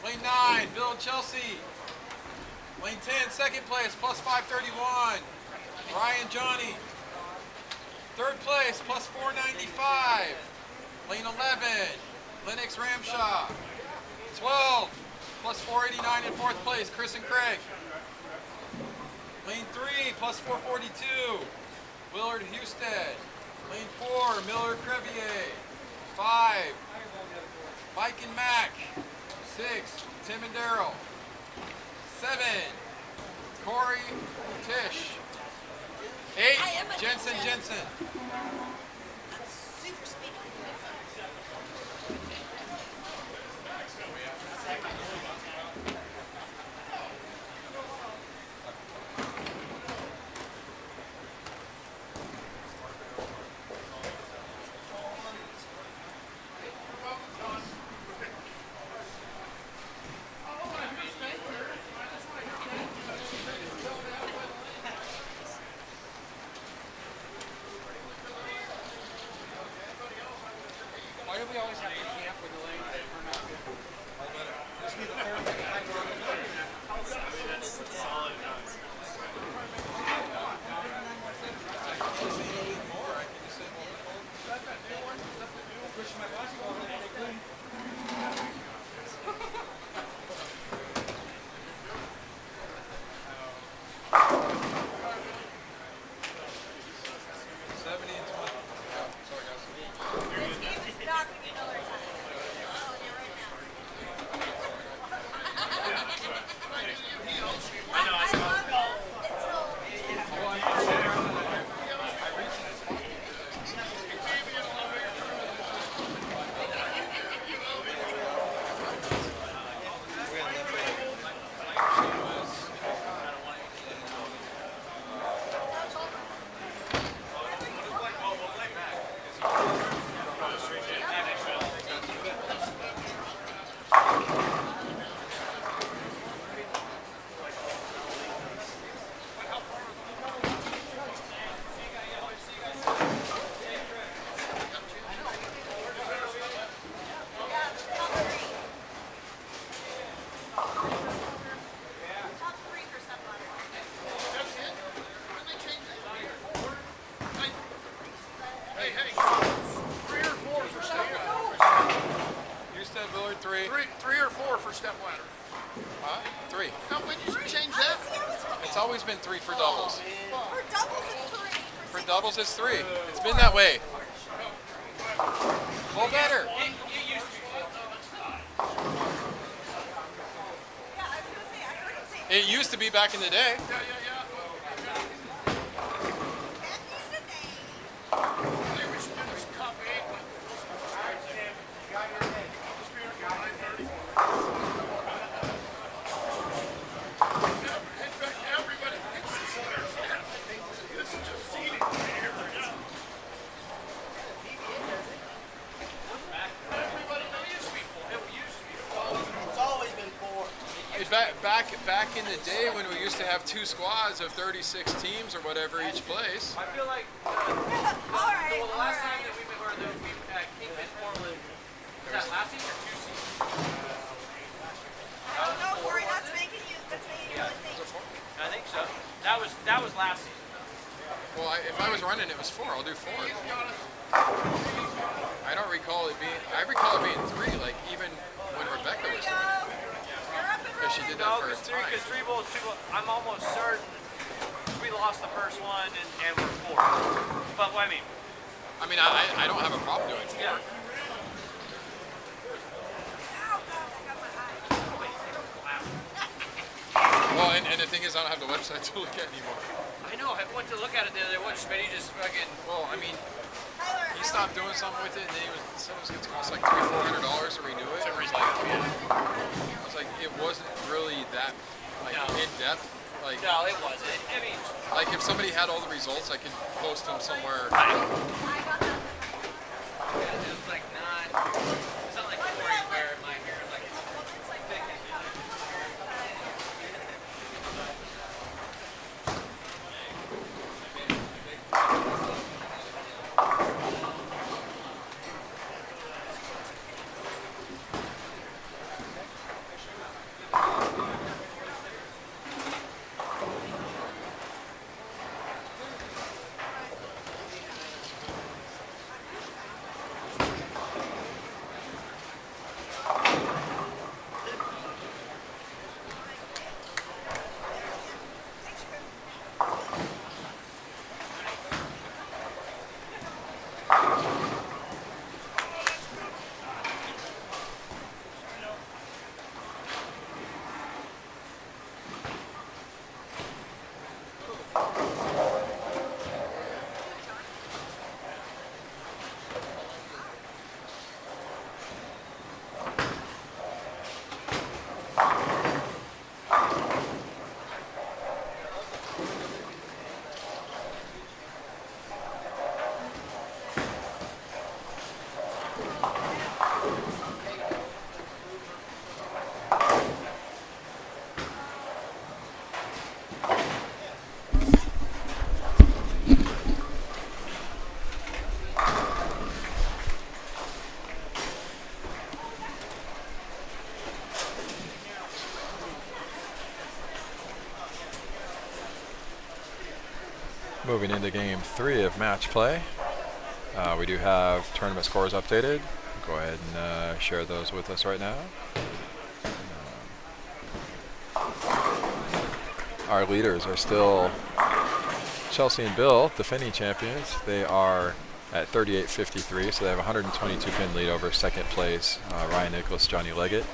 Lane 9, Bill and Chelsea. Lane 10, second place, plus 531. Ryan Johnny. Third place, plus 495. Lane 11, Lennox Ramshaw. 12, plus 489 in fourth place, Chris and Craig. Lane 3, plus 442, Willard Husted. Lane 4, Miller Crevier. 5, Mike and Mac. 6, Tim and Daryl. 7, Corey Tish. 8, Jensen Jensen. I'm super speedy. Why do we always have to camp with the lane? Three or four for step ladder. Huh? 3. Now, when you change that? It's always been 3 for doubles. For doubles, it's 3. For doubles, it's 3. It's been that way. Well, better. Yeah, I was gonna say, I heard him say It used to be back in the day. Yeah, yeah, yeah. back in the day. Maybe we should do this cup 8 one. Everybody thinks this is just seating here. Everybody knows you. back in the day when we used to have 2 squads of 36 teams or whatever each place. I feel like Alright, the last time that we came in for was that last season or 2 seasons? I don't know, Corey, that's making you really think. I think so. That was last season. Well, if I was running, it was 4. I'll do 4. I don't recall it being. I recall it being 3. Like even when Rebecca was doing it, because she did that for a time. Because three bowls, I'm almost certain we lost the first one and we're 4. But I mean, I don't have a problem doing 4. yeah. Well, and the thing is, I don't have the website to look at anymore. I know. I went to look at it the other day. Smitty just fucking. Well, I mean, he stopped doing something with it, and then said it was going to cost like $300-400 to renew it. I was like, it wasn't really that in depth. Like, No, it wasn't. I mean, like if somebody had all the results, I could post them somewhere. it was like not. It's not like Corey where my hair is like thick and Moving into game 3 of match play. We do have tournament scores updated. Go ahead and share those with us right now. Our leaders are still Chelsea and Bill, defending champions. They are at 38-53, so they have a 122-pin lead over second place, Ryan Nicholas, Johnny Leggett.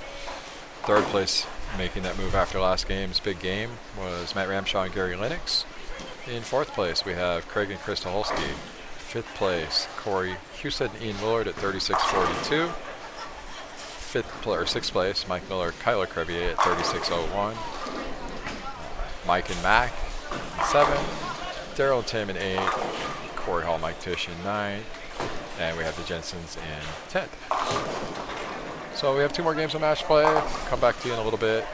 Third place, making that move after last game's big game, was Matt Ramshaw and Gary Lennox. In fourth place, we have Craig and Chris Tucholsky. Fifth place, Corey Husted and Ian Willard at 36-42. Sixth place, Mike Miller, Kyler Crevier at 36-01. Mike and Mac in 7th. Daryl and Tim in 8th. Corey Hall, Mike Tish in 9th. And we have the Jensens in 10th. So we have 2 more games of match play. Come back to you in a little bit.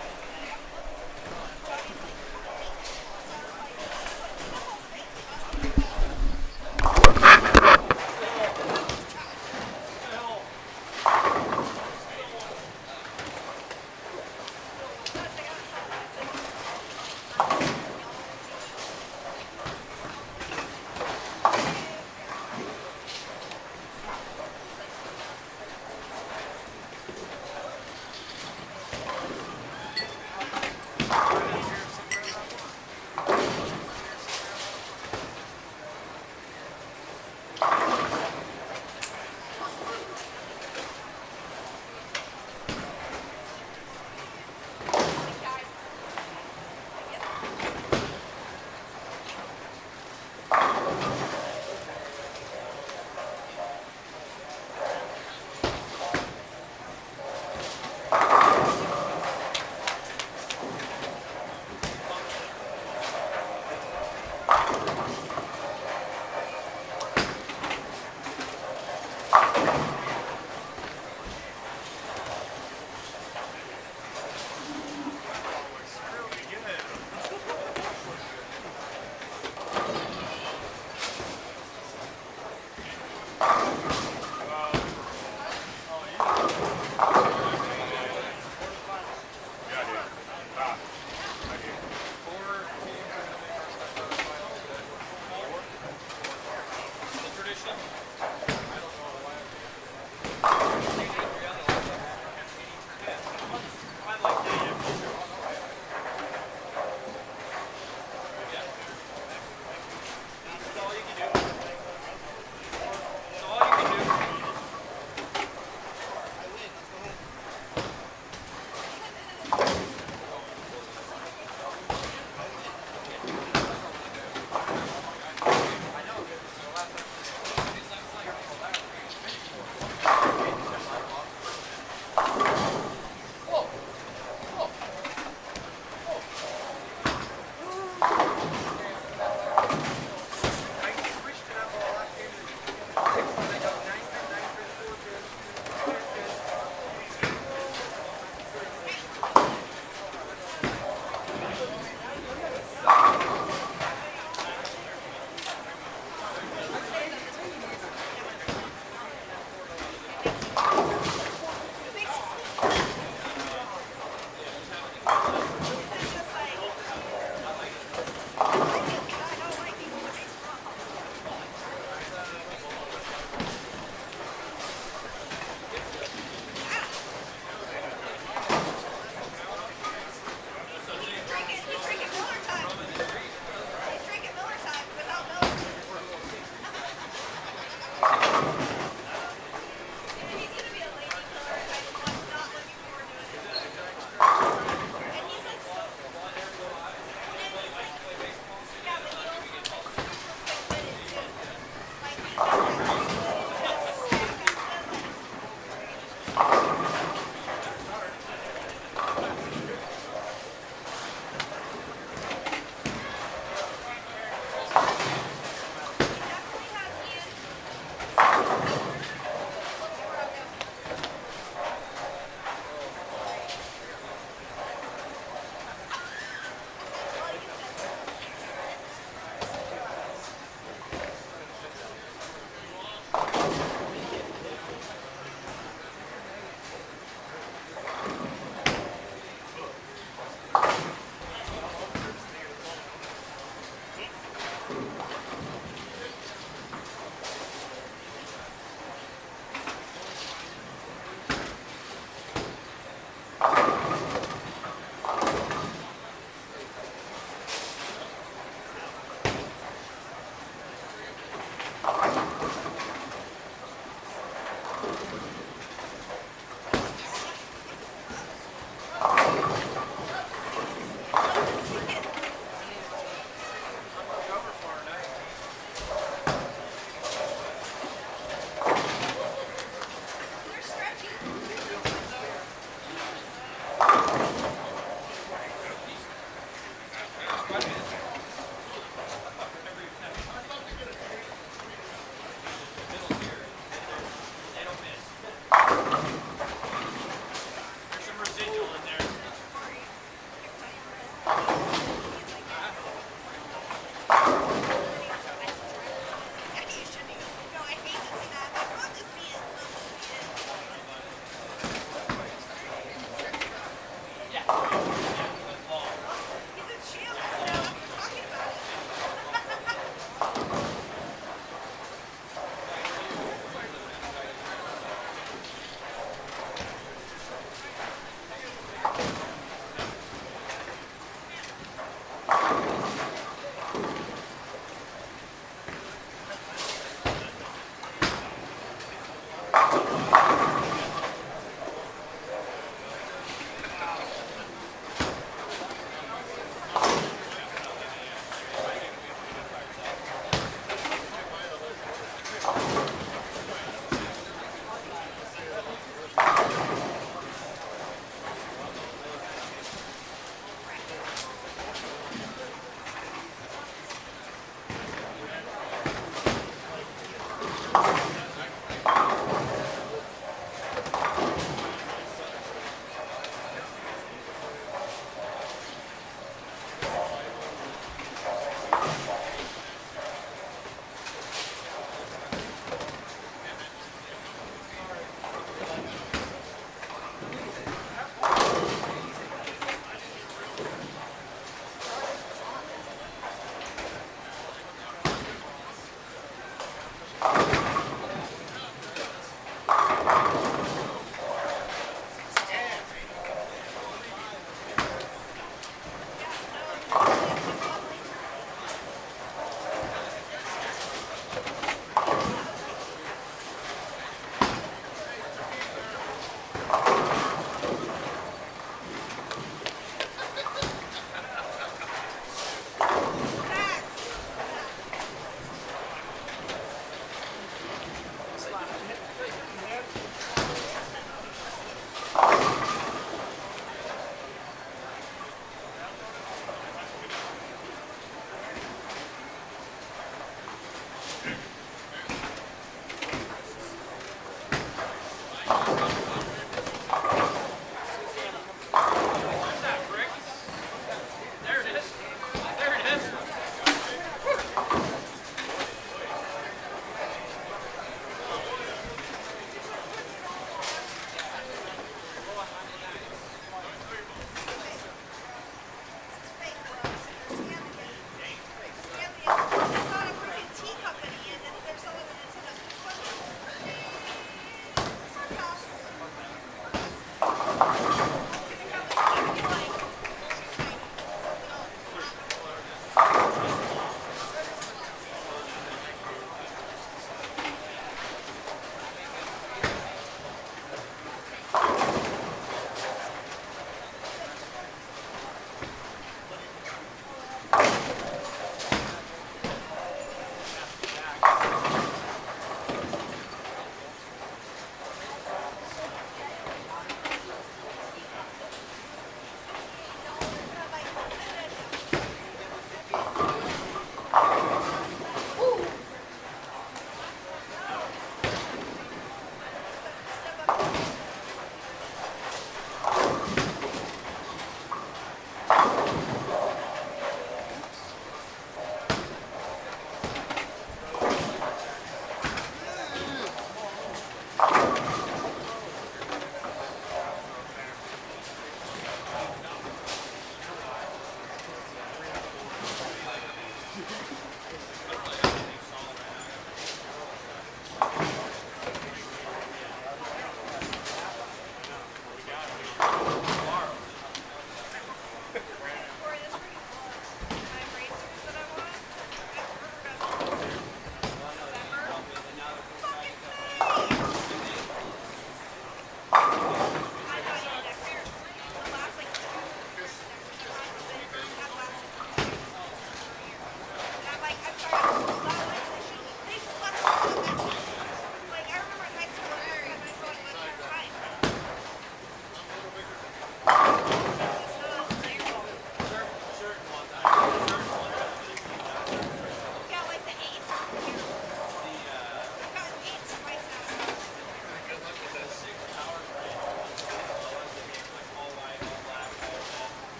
buddy.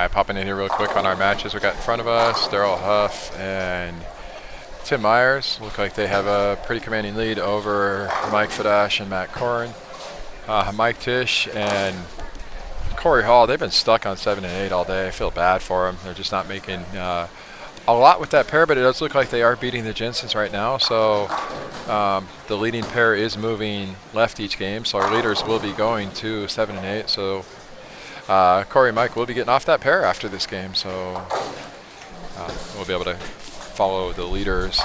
right, popping in here real quick on our matches we got in front of us. Daryl Huff and Tim Myers look like they have a pretty commanding lead over Mike Fadash and Matt Corrin. Mike Tish and Corey Hall, they've been stuck on 7 and 8 all day. I feel bad for them. They're just not making a lot with that pair, but it does look like they are beating the Jensens right now. So the leading pair is moving left each game. So our leaders will be going to 7 and 8. So Corey and Mike will be getting off that pair after this game. So we'll be able to follow the leaders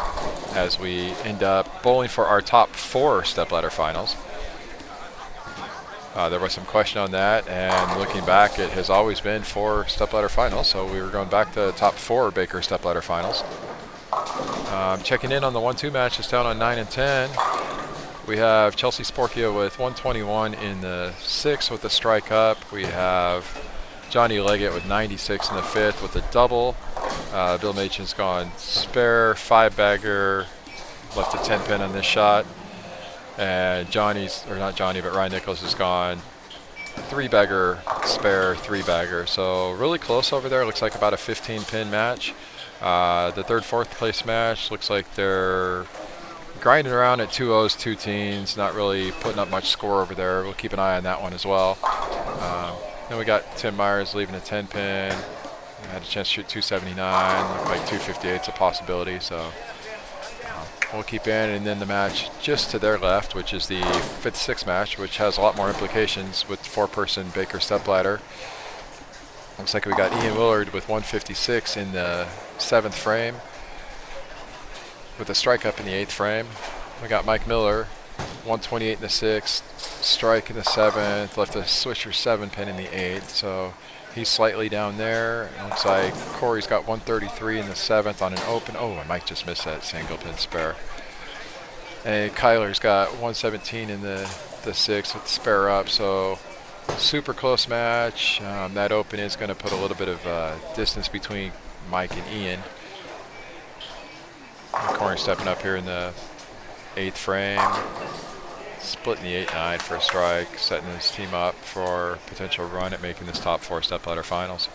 as we end up bowling for our top 4 stepladder finals. There was some question on that, and looking back, it has always been 4 stepladder finals, so we were going back to top 4 Baker stepladder finals. Checking in on the 1-2 matches down on 9 and 10. We have Chelsea Sporkia with 121 in the 6th with a strike up. We have Johnny Leggett with 96 in the 5th with a double. Bill Machen's gone spare, 5-bagger, left a 10-pin on this shot. And Ryan Nichols has gone 3-bagger, spare, 3-bagger. So really close over there. Looks like about a 15-pin match. The 3rd, 4th place match looks like they're grinding around at 2-0s, 2 teens, not really putting up much score over there. We'll keep an eye on that one as well. Then we got Tim Myers leaving a 10-pin. Had a chance to shoot 279. Looked like 258's a possibility. So we'll keep in, and then the match just to their left, which is the 5th, 6th match, which has a lot more implications with 4-person Baker stepladder. Looks like we got Ian Willard with 156 in the 7th frame, with a strike up in the 8th frame. We got Mike Miller, 128 in the 6th, strike in the 7th, left a swisher 7-pin in the 8th. So he's slightly down there. It looks like Corey's got 133 in the 7th on an open. Oh, and Mike just missed that single pin spare. And Kyler's got 117 in the 6th with the spare up. So super close match. That open is going to put a little bit of distance between Mike and Ian. And Corey stepping up here in the 8th frame. Splitting the 8-9 for a strike, setting his team up for potential run at making this top 4 stepladder finals.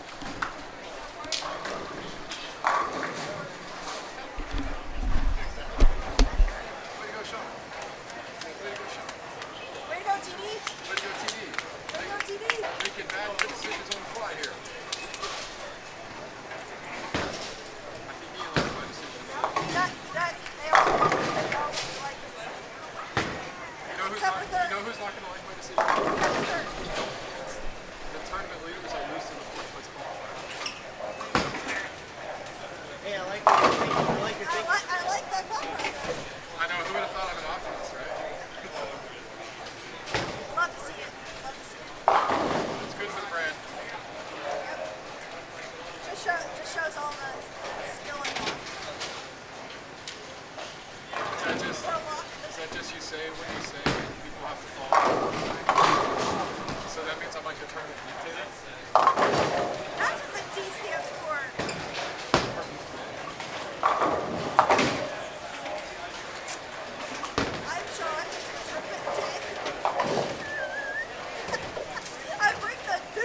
Way to go, TD. Way to go, TD. Way to go, TD. Making bad decisions on the fly here. I think Ian likes my decision. They all like this. You know who's not going to like my decision? The tournament leaders are used to the 4th place qualifier. Hey, I like what you're thinking. I like your thinking. I like that thought process. I know, who would have thought I'm an optimist, right? Love to see it. Love to see it. It's good for the brand. Just shows all the skill involved. Is that just you say what you say and people have to follow? So that means I'm like the tournament dictator? That's what the T stands for. I'm Sean. I bring the D.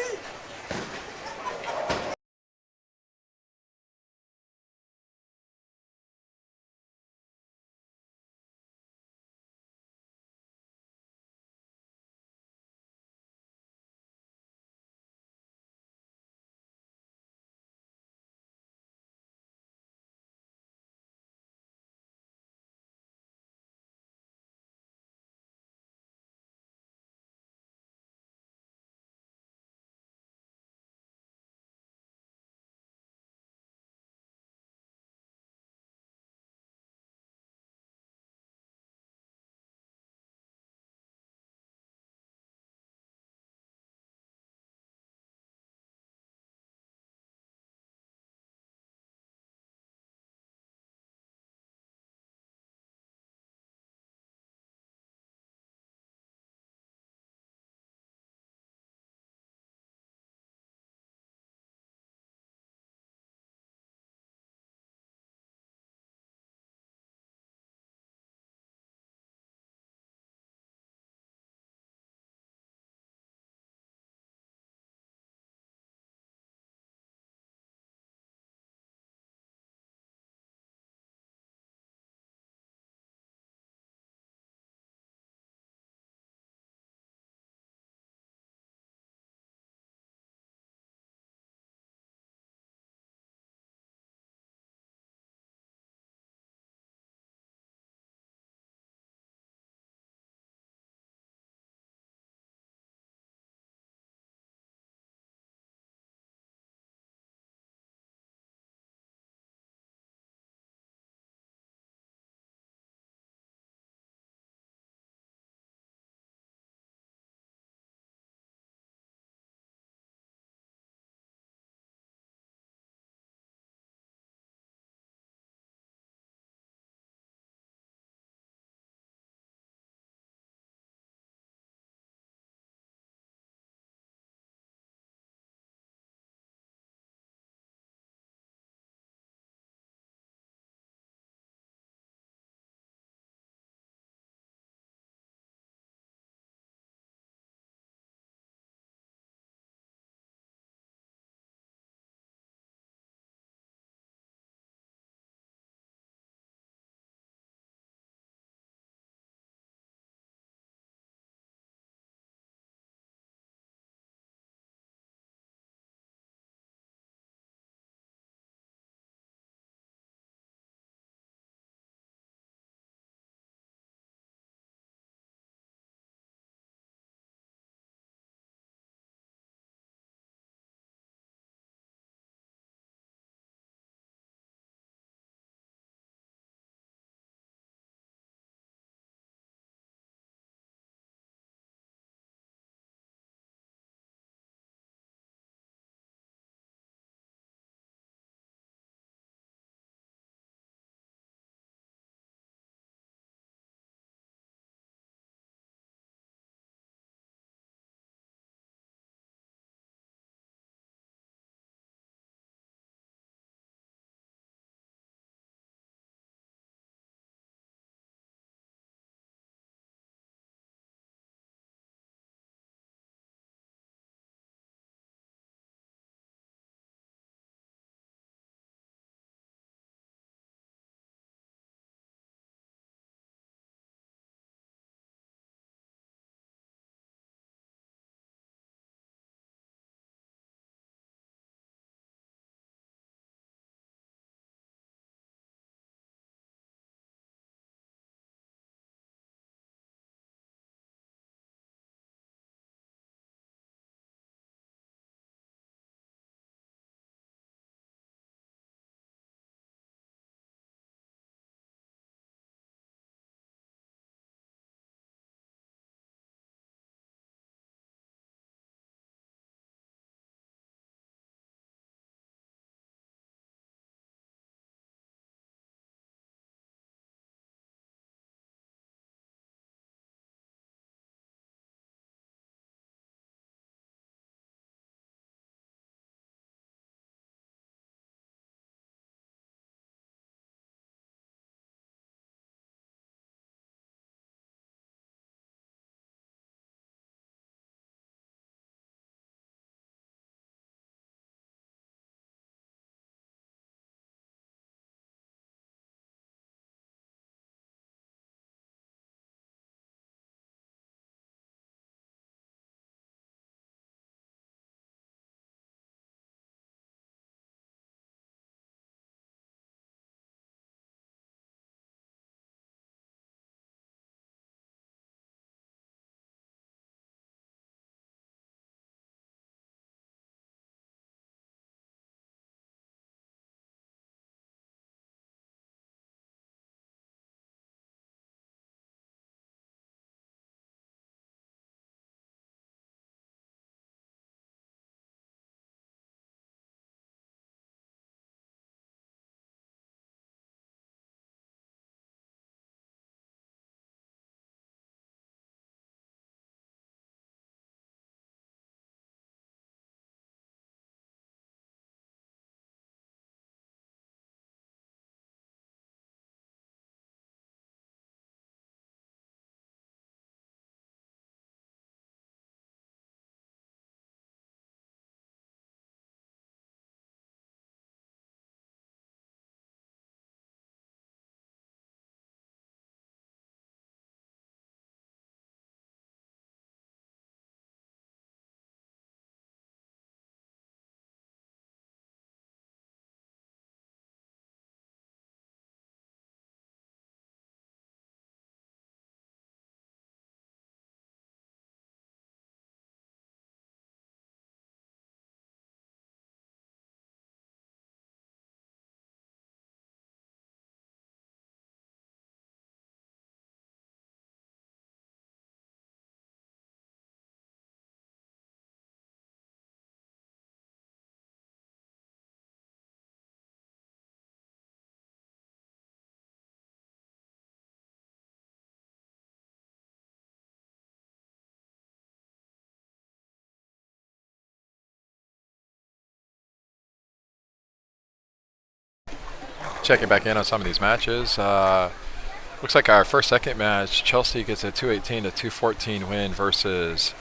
checking back in on some of these matches. Looks like our second match, Chelsea gets a 218 to 214 win versus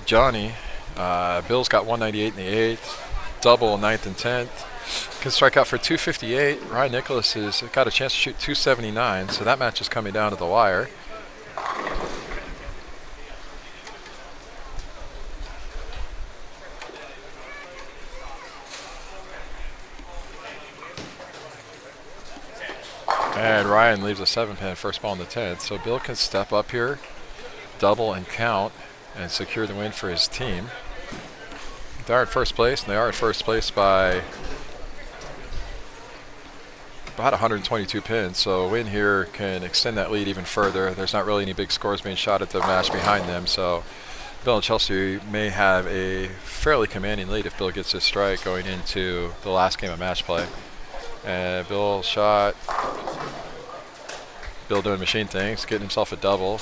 Johnny. Bill's got 198 in the 8th, double 9th and 10th. Can strike out for 258. Ryan Nicholas has got a chance to shoot 279, so that match is coming down to the wire. And Ryan leaves a 7-pin first ball in the 10th, so Bill can step up here, double and count, and secure the win for his team. They are in first place, and they are in first place by about 122 pins, so a win here can extend that lead even further. There's not really any big scores being shot at the match behind them, so Bill and Chelsea may have a fairly commanding lead if Bill gets his strike going into the last game of match play. And Bill shot. Bill doing machine things, getting himself a double.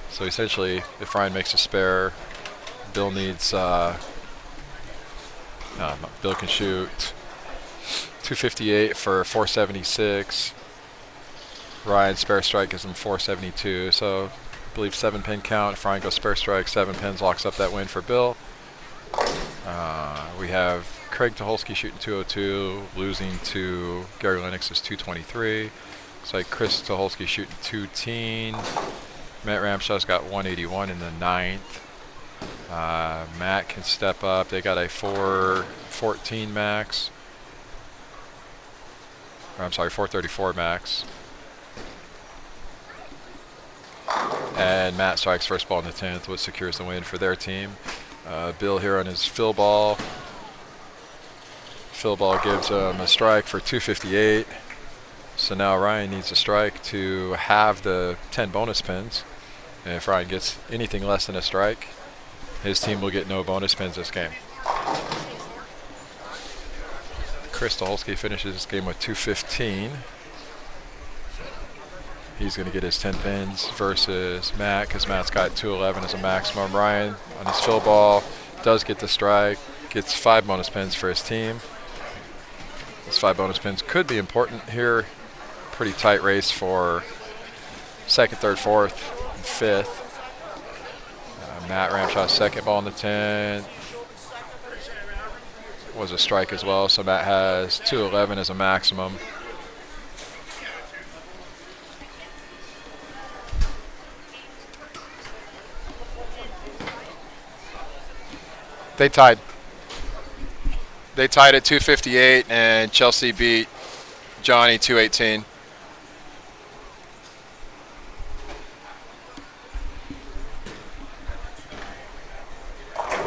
So essentially, if Ryan makes a spare, Bill needs. Bill can shoot 258 for 476. Ryan's spare strike gives him 472. So I believe 7-pin count. If Ryan goes spare strike, 7 pins locks up that win for Bill. We have Craig Tucholsky shooting 202, losing to Gary Lennox's 223. It's like Chris Tucholsky shooting 210. Matt Ramshaw's got 181 in the 9th. Matt can step up. They got a 414 max. Or, I'm sorry, 434 max. And Matt strikes first ball in the 10th, which secures the win for their team. Bill here on his fill ball. Fill ball gives him a strike for 258. So now Ryan needs a strike to have the 10 bonus pins. And if Ryan gets anything less than a strike, his team will get no bonus pins this game. Chris Tucholsky finishes this game with 215. He's going to get his 10 pins versus Matt, because Matt's got 211 as a maximum. Ryan on his fill ball does get the strike, gets 5 bonus pins for his team. These 5 bonus pins could be important here. Pretty tight race for 2nd, 3rd, 4th, and 5th. Matt Ramshaw's second ball in the 10th was a strike as well, so Matt has 211 as a maximum. They tied. They tied at 258, and Chelsea beat Johnny 218.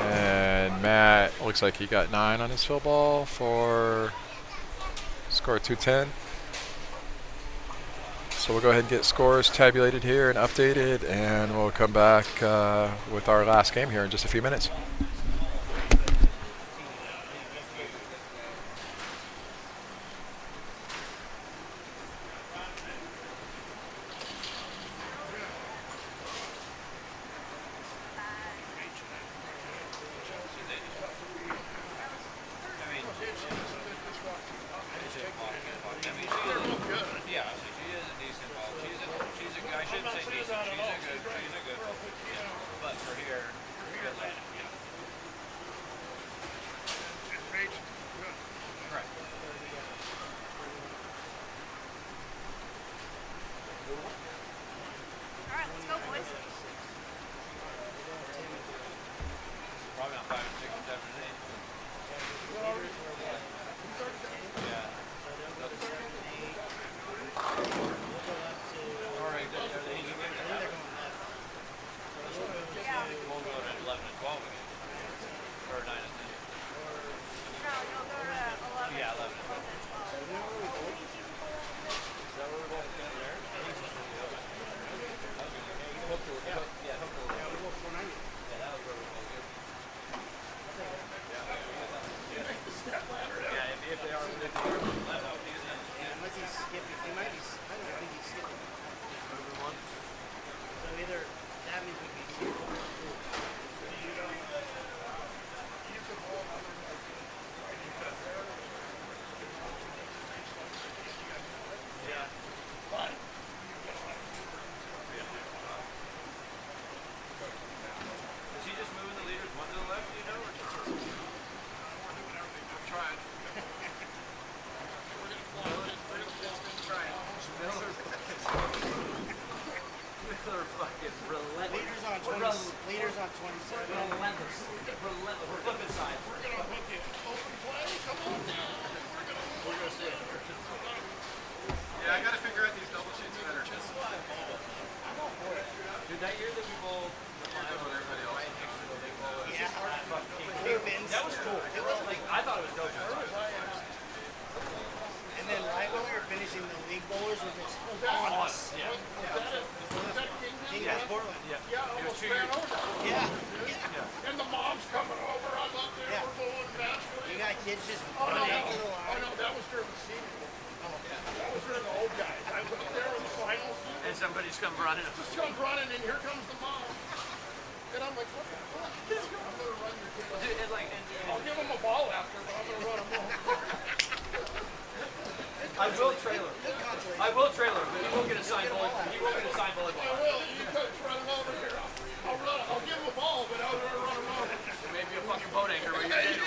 And Matt looks like he got 9 on his fill ball for score 210. So we'll go ahead and get scores tabulated here and updated, and we'll come back with our last game here in just a few minutes. If they are I gotta figure out these double shoots better. Dude, that year that we bowled the final with everybody else, right next to the big bowl, it was just hard to fucking kick. That was cool. It was like, I thought it was dope. And then right when we were finishing, the league bowlers were just on us. Yeah. King of Portland. Yeah. It was 2 years. Yeah. And the mom's coming over. I'm up there. Yeah. We're going match. You got kids just Oh no, running to the line. that was during the senior. That was during the old guys. I was up there in the finals. And somebody's come running up. Just comes running, and here comes the mom. And I'm like, what the fuck? I'm gonna run your kid. Dude, and like, I'll give him a ball after, but I'm gonna run him over. I will trailer. I will trailer, but he won't get a signed bullet. He won't get a signed bullet. I will. You coach running over here. I'll give him a ball, but I'm gonna run him over. It may be a fucking boat anchor where you're in.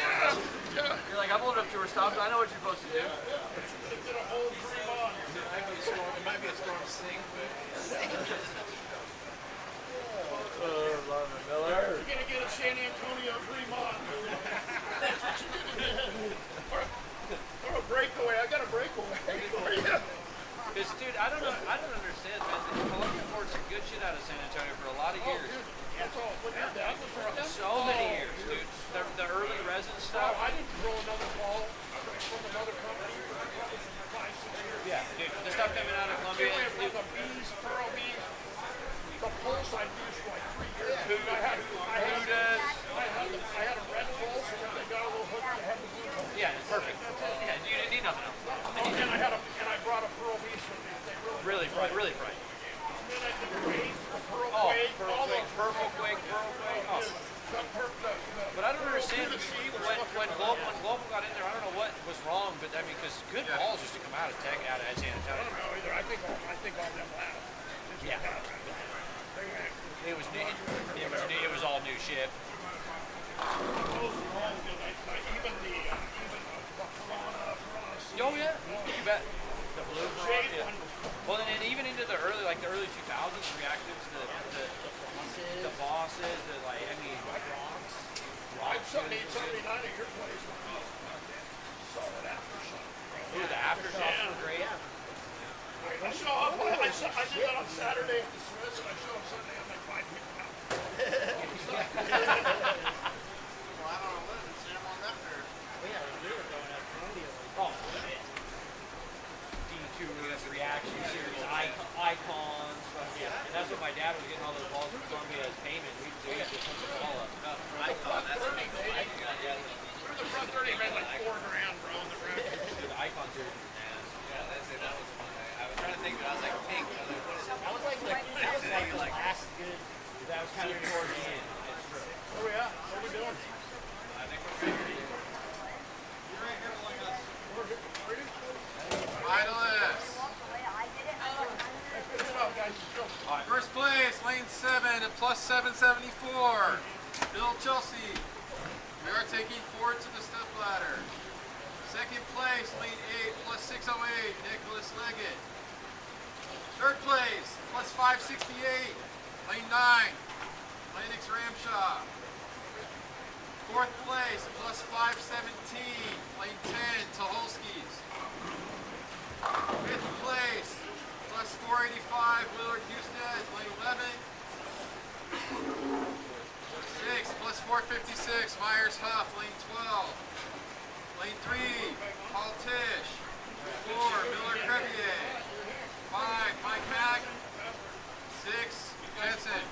You're like, I'm old enough to her stops. I know what you're supposed to do. It's in a whole 3 on. It might be a storm sink, but You're gonna get a San Antonio Fremont. That's what you're gonna do. Or a breakaway. I got a breakaway. Because, dude, I don't understand, man. The Columbia Port's a good shit out of San Antonio for a lot of years. That's all. But your dad was from So many years, dude. The early resin Oh, stuff. I didn't throw another ball from another company for 5, 6 years. Yeah, dude. The stuff coming out of They Columbia. went from the bees, pearl bees. The pulse I used for like 3 years. I had a red pulse, and then they got a little hook that had the blue pulse. Yeah, it's perfect. Yeah, you didn't need nothing else. And I brought a pearl beast with me. They Really bright, really bright. And then I did the quake, the pearl Oh, quake, Pearl all Quake, those Purple Quake, Pearl Quake. Oh. But I don't understand when Global got in there. I don't know what was wrong, but I mean, because good balls used to come out of Tech, out of San I Antonio. don't know either. I think all them laughed. Yeah. It was new. It was all new shit. Oh yeah, you bet. The blue piranha. Yeah. Well, and even into the early 2000s, reactives, the bosses, the like, I mean, rocks. I'd 78, 79 at your place. Solid aftershock. Ooh, the aftershocks were great. I show up. I did that on Saturday at the Swiss, and I show up Sunday. I'm like 5 people out. Oh, man. D2 reaction series icons. And that's what my dad was getting all those balls from Columbia as payment. We used to put the ball up. Icon, that's what makes it. The front 30 made like $4 grand, bro. On the rack. The icon series was nasty. Yeah, that was fun. I was trying to think, but I was like, pink. I was like, what is it? That was like the last good. That was kind of towards the end. It's true. Where we at? What are we doing? I think we're ready. Finalists. First place, lane 7 at plus 774. Bill Chelsea. We are taking 4 to the step ladder. Second place, lane 8, plus 608. Nicholas Leggett. Third place, plus 568. Lane 9, Lennox Ramshaw. Fourth place, plus 517. Lane 10, Tuholskis. Fifth place, plus 485, Willard Husted, lane 11. Sixth, plus 456, Myers Huff, lane 12. Lane 3, Paul Tish. 4, Miller Crevier. 5, Mike Mack. 6, Jensen.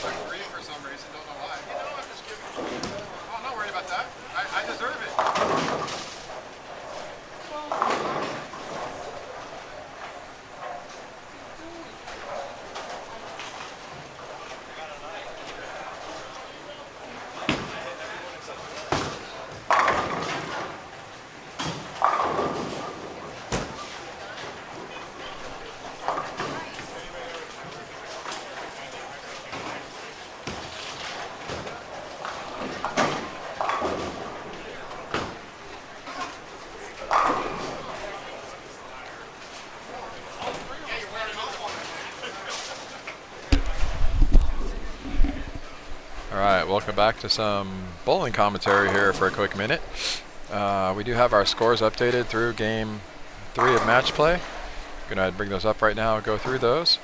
took 3 for some reason. Don't know why. You know, I'm just giving. Oh, I'm not worried about that. I deserve it. Alright, welcome back to some bowling commentary here for a quick minute. We do have our scores updated through game 3 of match play. Going to bring those up right now and go through those.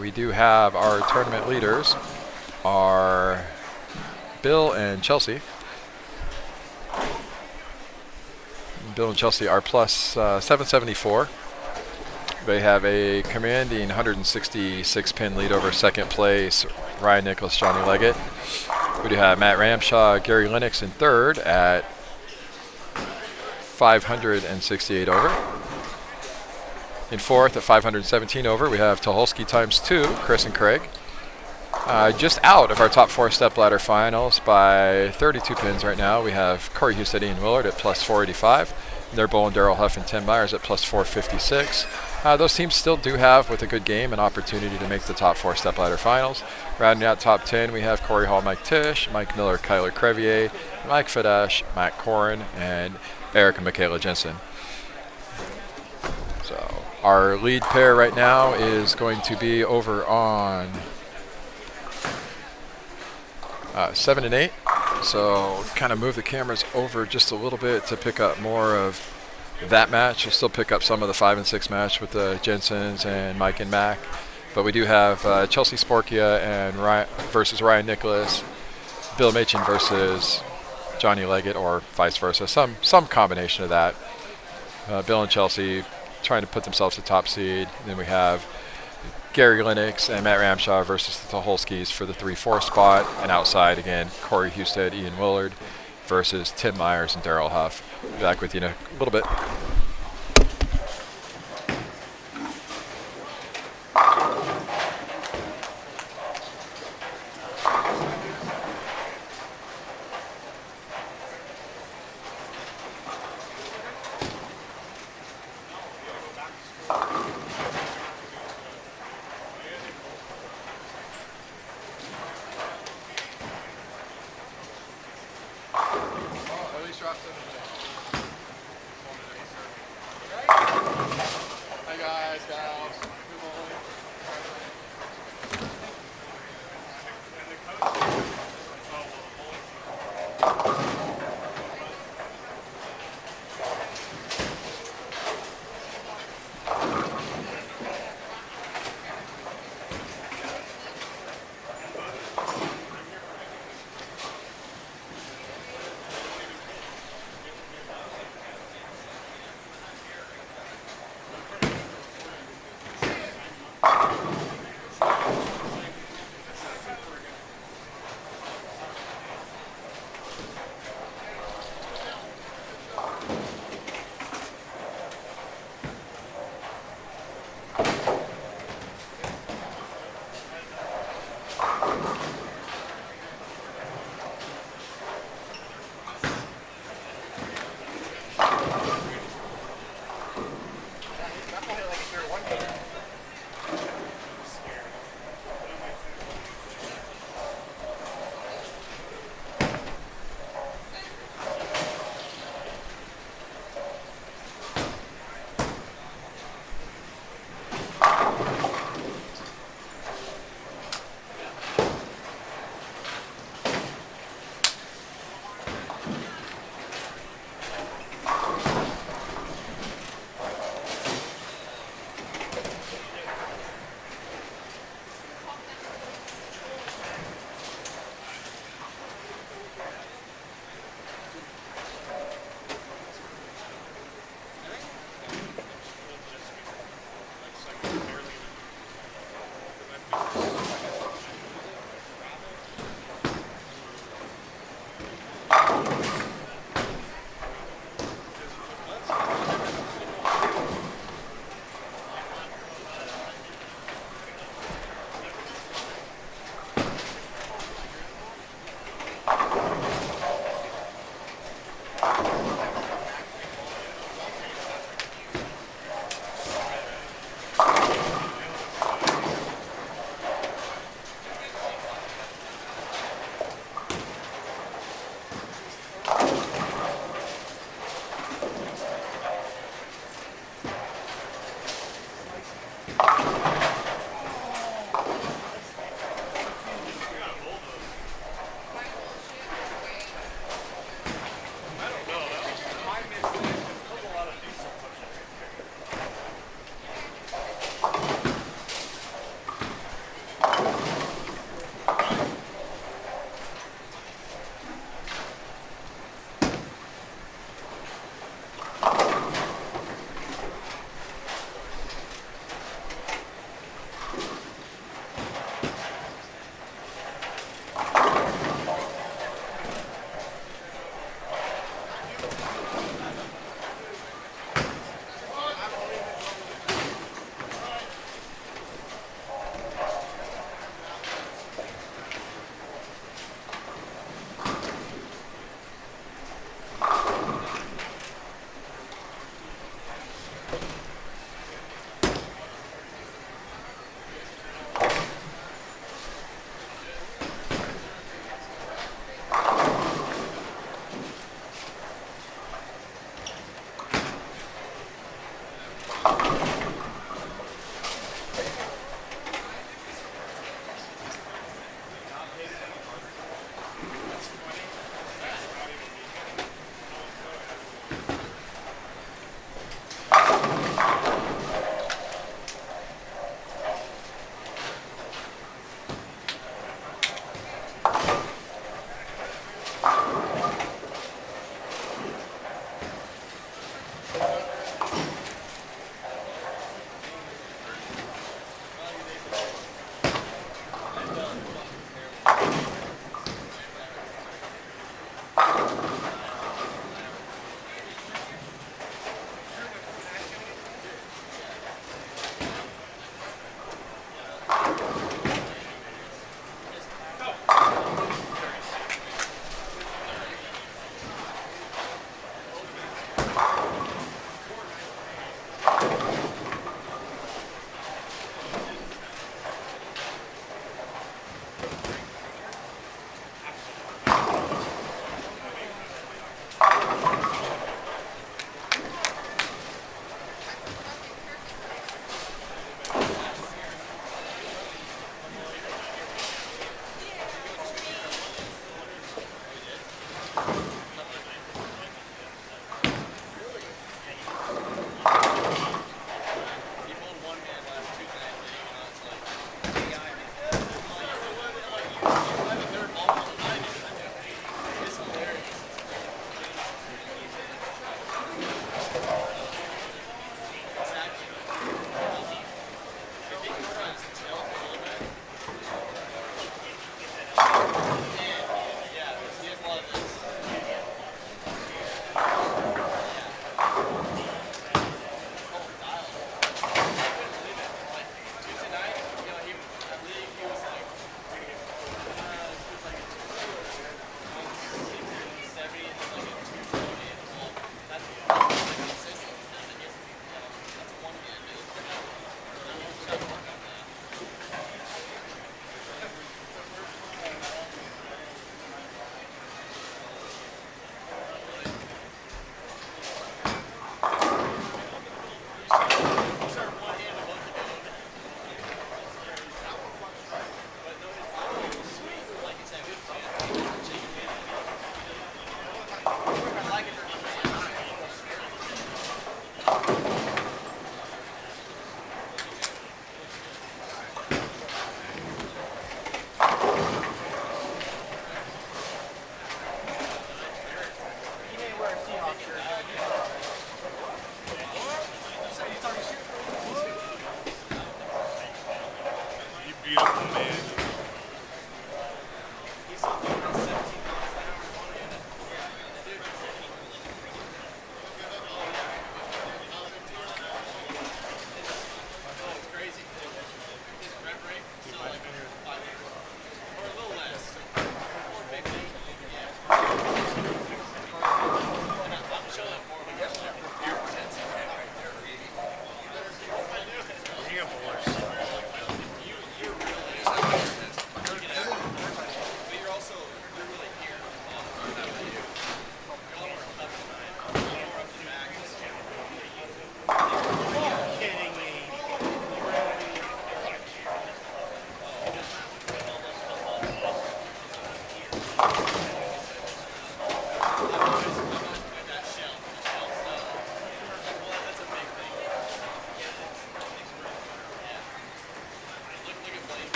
We do have our tournament leaders are Bill and Chelsea. Bill and Chelsea are plus 774. They have a commanding 166 pin lead over second place, Ryan Nicholas, Johnny Leggett. We do have Matt Ramshaw, Gary Lennox in third at 568 over. In fourth at 517 over, we have Tucholsky times 2, Chris and Craig. Just out of our top 4 stepladder finals by 32 pins right now, we have Corey Husted, Ian Willard at plus 485. They're bowling Daryl Huff and Tim Myers at plus 456. Those teams still do have, with a good game, an opportunity to make the top 4 stepladder finals. Rounding out top 10, we have Corey Hall, Mike Tisch, Mike Miller, Kyler Crevier, Mike Fadesh, Matt Corin, and Eric and Michaela Jensen. So our lead pair right now is going to be over on 7 and 8. So kind of move the cameras over just a little bit to pick up more of that match. You'll still pick up some of the 5 and 6 match with the Jensens and Mike and Mac. But we do have Chelsea Sporkia and versus Ryan Nicholas, Bill Machin versus Johnny Leggett, or vice versa. Some combination of that. Bill and Chelsea trying to put themselves at top seed. Then we have Gary Lennox and Matt Ramshaw versus the Tucholskys for the 3-4 spot. And outside, again, Corey Husted, Ian Willard versus Tim Myers and Daryl Huff. Be back with you in a little bit. You beautiful man. Gamblers.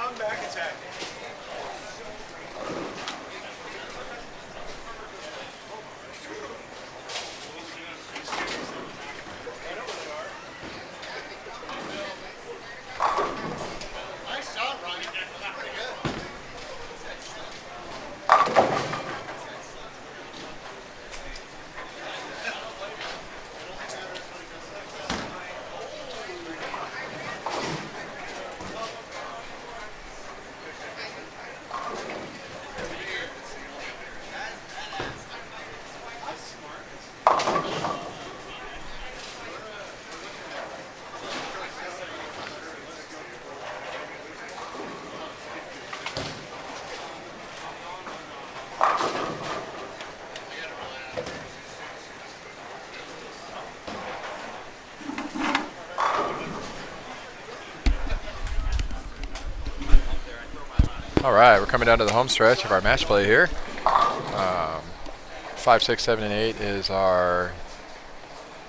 I'm back attacking. Nice shot, Ronnie. Pretty good. All right, we're coming down to the home stretch of our match play here. 5, 6, 7, and 8 is our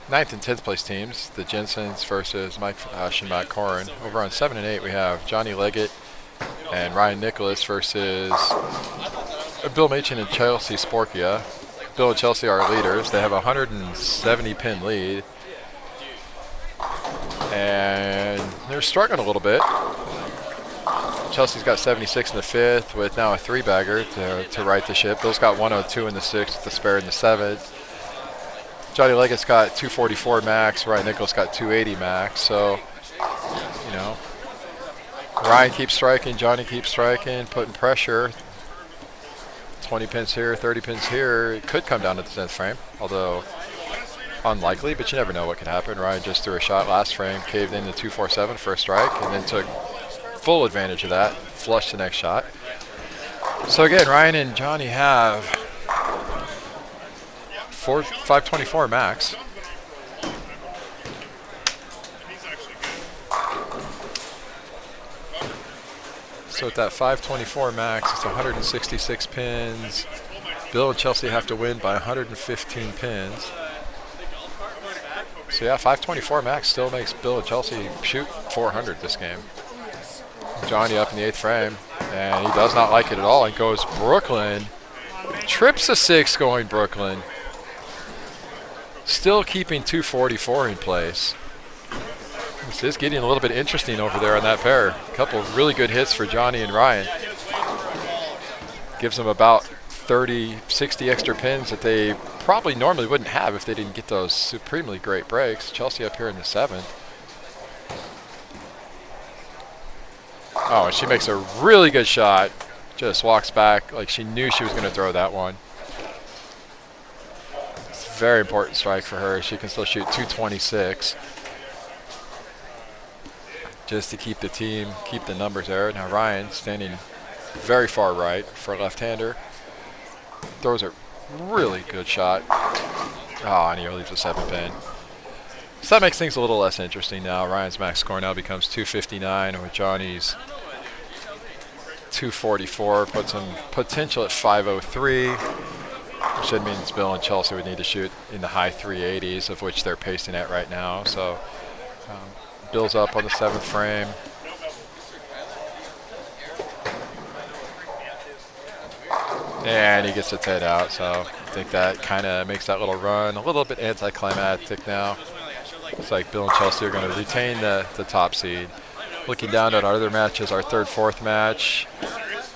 9th and 10th place teams. The Jensens versus Mike Matt Corin. Over on 7 and 8, we have Johnny Leggett and Ryan Nicholas versus Bill Machin and Chelsea Sporkia. Bill and Chelsea are leaders. They have a 170 pin lead. And they're struggling a little bit. Chelsea's got 76 in the 5th with now a 3-bagger to right the ship. Bill's got 102 in the 6th with the spare in the 7th. Johnny Leggett's got 244 max. Ryan Nichols got 280 max. So, you know, Ryan keeps striking. Johnny keeps striking, putting pressure. 20 pins here, 30 pins here. It could come down to the 10th frame, although unlikely, but you never know what could happen. Ryan just threw a shot last frame, caved in the 247 for a strike, and then took full advantage of that, flushed the next shot. So again, Ryan and Johnny have 524 max. So at that 524 max, it's 166 pins. Bill and Chelsea have to win by 115 pins. So yeah, 524 max still makes Bill and Chelsea shoot 400 this game. Johnny up in the 8th frame, and he does not like it at all and goes Brooklyn. Trips a 6 going Brooklyn. Still keeping 244 in place. This is getting a little bit interesting over there on that pair. A couple of really good hits for Johnny and Ryan. Gives them about 30, 60 extra pins that they probably normally wouldn't have if they didn't get those supremely great breaks. Chelsea up here in the 7th. Oh, and she makes a really good shot. Just walks back like she knew she was going to throw that one. It's a very important strike for her. She can still shoot 226. Just to keep the team, keep the numbers there. Now Ryan standing very far right for a left-hander. Throws a really good shot. Oh, and he leaves a 7 pin. So that makes things a little less interesting now. Ryan's max score now becomes 259 with Johnny's 244, puts him potential at 503, which then means Bill and Chelsea would need to shoot in the high 380s, of which they're pacing at right now. So Bill's up on the 7th frame. And he gets a 10 out, so I think that kind of makes that little run a little bit anticlimactic now. It's like Bill and Chelsea are going to retain the top seed. Looking down at our other matches, our 3rd, 4th match,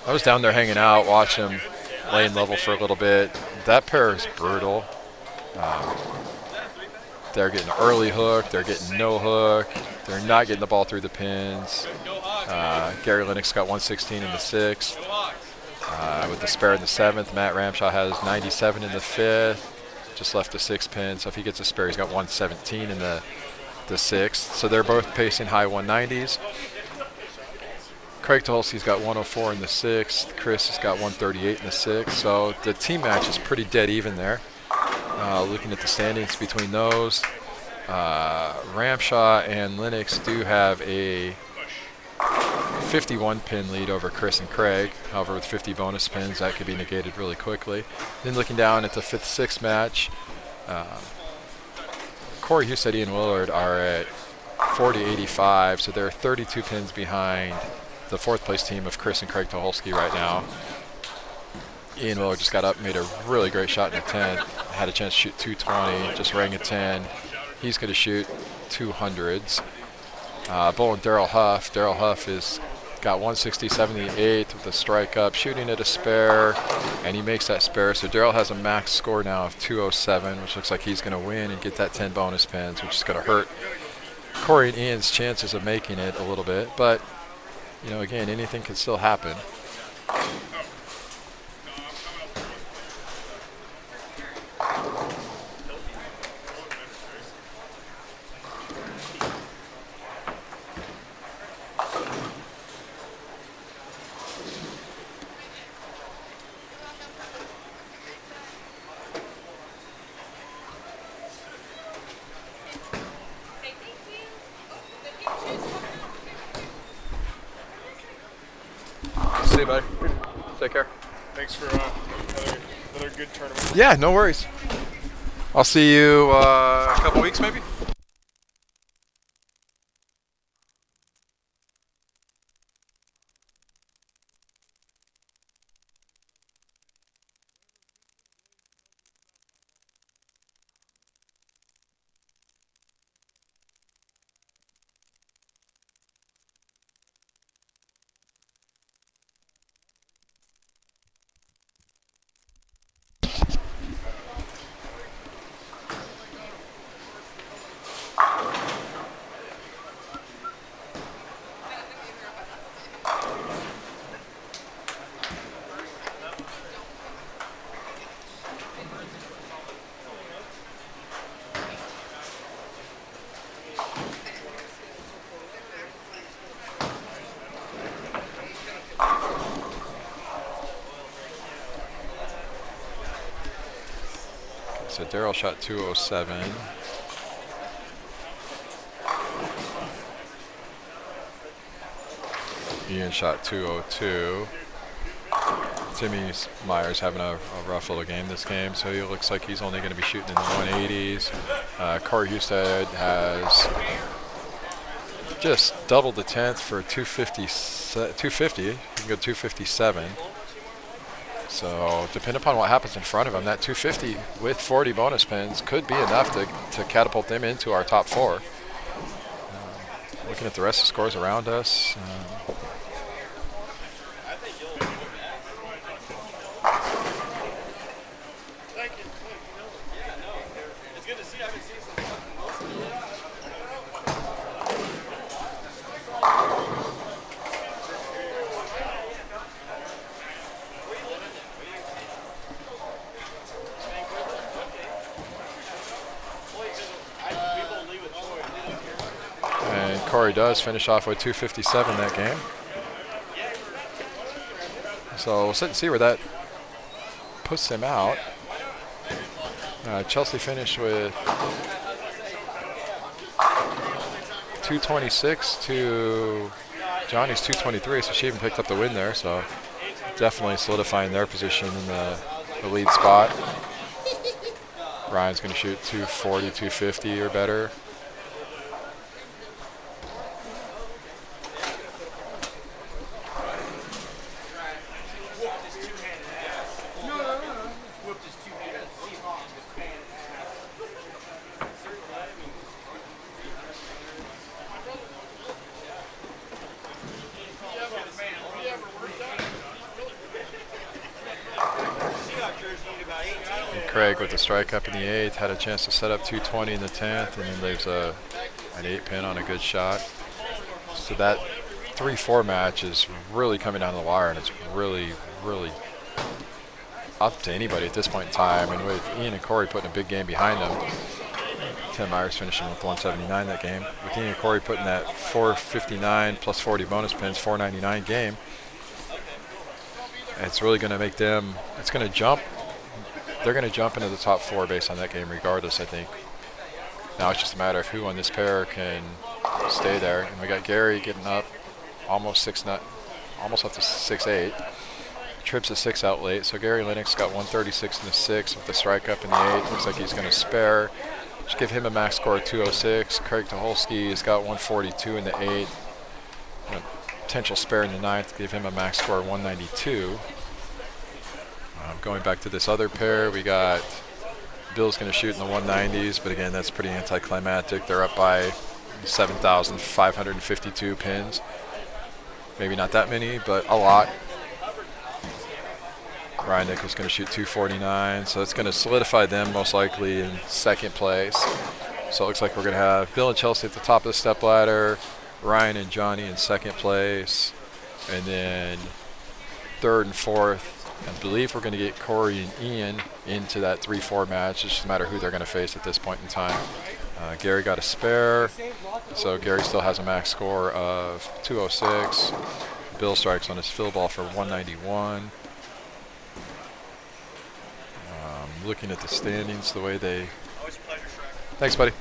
I was down there hanging out, watching them lane level for a little bit. That pair is brutal. They're getting early hook, they're getting no hook, they're not getting the ball through the pins. Gary Lennox got 116 in the 6th. With the spare in the 7th, Matt Ramshaw has 97 in the 5th. Just left the 6 pin, so if he gets a spare, he's got 117 in the 6th. So they're both pacing high 190s. Craig Tuholsky's got 104 in the 6th. Chris has got 138 in the 6th. So the team match is pretty dead even there. Looking at the standings between those, Ramshaw and Lennox do have a 51 pin lead over Chris and Craig. However, with 50 bonus pins, that could be negated really quickly. Then looking down at the 5th, 6th match, Corey Husted, Ian Willard are at 40-85, so they're 32 pins behind the 4th place team of Chris and Craig Tuholsky right now. Ian Willard just got up, made a really great shot in the 10th, had a chance to shoot 220, just rang a 10. He's going to shoot 200s. Bowling Daryl Huff. Daryl Huff is got 167 in the 8th with a strike up, shooting at a spare, and he makes that spare. So Daryl has a max score now of 207, which looks like he's going to win and get that 10 bonus pins, which is going to hurt Corey and Ian's chances of making it a little bit. But, you know, again, anything can still happen. See you, buddy. Take care. Thanks for another good tournament. Yeah, no worries. I'll see you a couple weeks maybe. So Daryl shot 207. Ian shot 202. Timmy Myers having a rough little game this game, so he looks like he's only going to be shooting in the 180s. Corey Husted has just doubled the 10th for 250. He can go 257. So depending upon what happens in front of him, that 250 with 40 bonus pins could be enough to catapult them into our top 4. Looking at the rest of the scores around us. Corey does finish off with 257 that game. So we'll sit and see where that puts him out. Chelsea finished with 226 to Johnny's 223, so she even picked up the win there. So definitely solidifying their position in the lead spot. Ryan's going to shoot 240, 250 or better. Craig with the strike up in the 8th, had a chance to set up 220 in the 10th, and then leaves an 8-pin on a good shot. So that 3-4 match is really coming down the wire, and it's really, really up to anybody at this point in time. And with Ian and Corey putting a big game behind them, Tim Myers finishing with 179 that game. With Ian and Corey putting that 459 plus 40 bonus pins, 499 game, it's really going to make them, it's going to jump. They're going to jump into the top 4 based on that game regardless, I think. Now it's just a matter of who on this pair can stay there. And we got Gary getting up almost up to 6'8". Trips a 6 out late. So Gary Lennox got 136 in the 6 with the strike up in the 8. Looks like he's going to spare. Just give him a max score of 206. Craig Tucholsky has got 142 in the 8. And a potential spare in the 9th. Give him a max score of 192. Going back to this other pair, we got Bill's going to shoot in the 190s, but again, that's pretty anticlimactic. They're up by 7,552 pins. Maybe not that many, but a lot. Ryan Nichols going to shoot 249, so it's going to solidify them most likely in 2nd place. So it looks like we're going to have Bill and Chelsea at the top of the step ladder, Ryan and Johnny in 2nd place, and then 3rd and 4th. I believe we're going to get Corey and Ian into that 3-4 match. It's just a matter of who they're going to face at this point in time. Gary got a spare, so Gary still has a max score of 206. Bill strikes on his fill ball for 191. Looking at the standings, the way they... Thanks, buddy.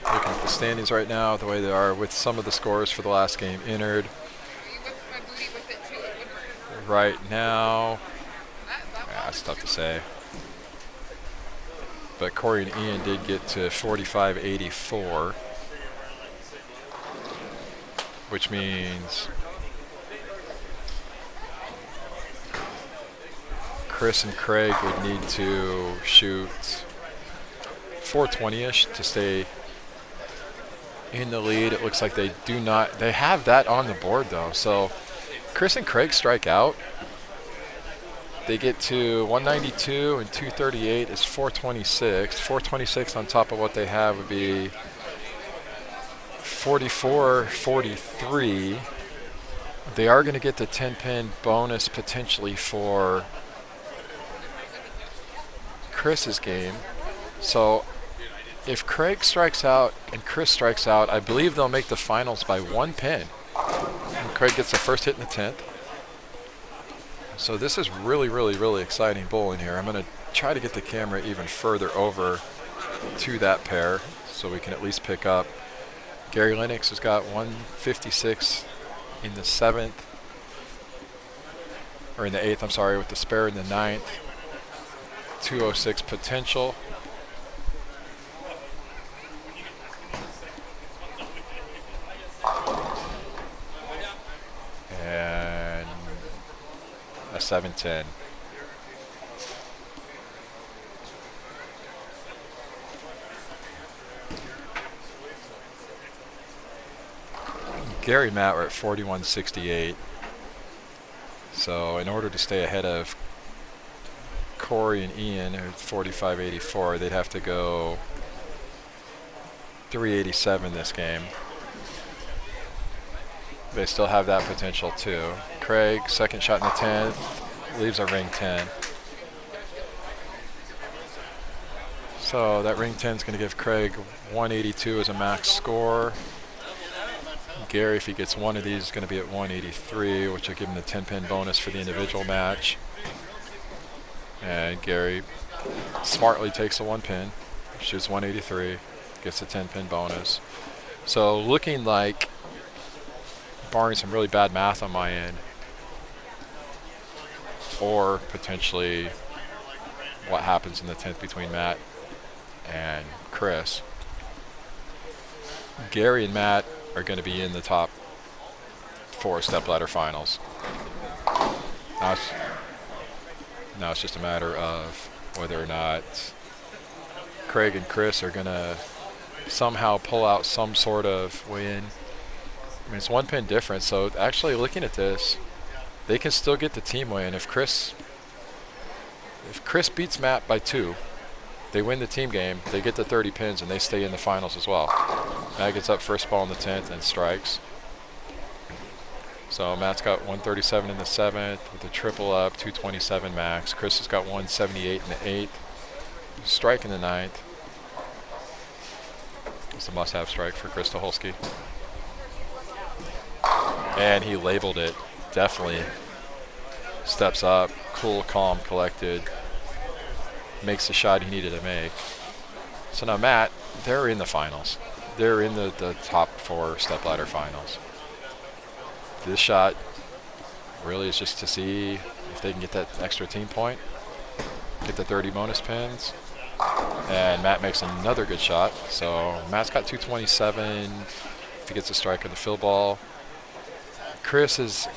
Looking at the standings right now, the way they are with some of the scores for the last game entered. Right now, it's tough to say. But Corey and Ian did get to 45.84, which means Chris and Craig would need to shoot 420-ish to stay in the lead. It looks like they do not. They have that on the board though, so. Chris and Craig strike out. They get to 192 and 238 is 426. 426 on top of what they have would be 44-43. They are going to get the 10-pin bonus potentially for Chris's game. So if Craig strikes out and Chris strikes out, I believe they'll make the finals by 1 pin. Craig gets the first hit in the 10th. So this is really, really, really exciting bowling here. I'm going to try to get the camera even further over to that pair so we can at least pick up. Gary Lennox has got 156 in the 7th. Or in the 8th, I'm sorry, with the spare in the 9th. 206 potential. And a 710. Gary and Matt were at 41.68. So in order to stay ahead of Corey and Ian at 45.84, they'd have to go 387 this game. They still have that potential too. Craig, second shot in the 10th, leaves a ring 10. So that ring 10 is going to give Craig 182 as a max score. Gary, if he gets one of these, is going to be at 183, which will give him the 10-pin bonus for the individual match. And Gary smartly takes a 1 pin, shoots 183, gets a 10-pin bonus. So looking like barring some really bad math on my end, or potentially what happens in the 10th between Matt and Chris, Gary and Matt are going to be in the top 4 stepladder finals. Now it's just a matter of whether or not Craig and Chris are going to somehow pull out some sort of win. I mean, it's 1 pin difference, so actually looking at this, they can still get the team win. If Chris beats Matt by 2, they win the team game, they get the 30 pins, and they stay in the finals as well. Matt gets up first ball in the 10th and strikes. So Matt's got 137 in the 7th with a triple up, 227 max. Chris has got 178 in the 8th, strike in the 9th. It's a must-have strike for Chris Tucholsky. And he labeled it. Definitely steps up, cool, calm, collected. Makes the shot he needed to make. So now Matt, they're in the finals. They're in the top 4 stepladder finals. This shot really is just to see if they can get that extra team point, get the 30 bonus pins, and Matt makes another good shot. So Matt's got 227 if he gets a strike on the fill ball. Chris has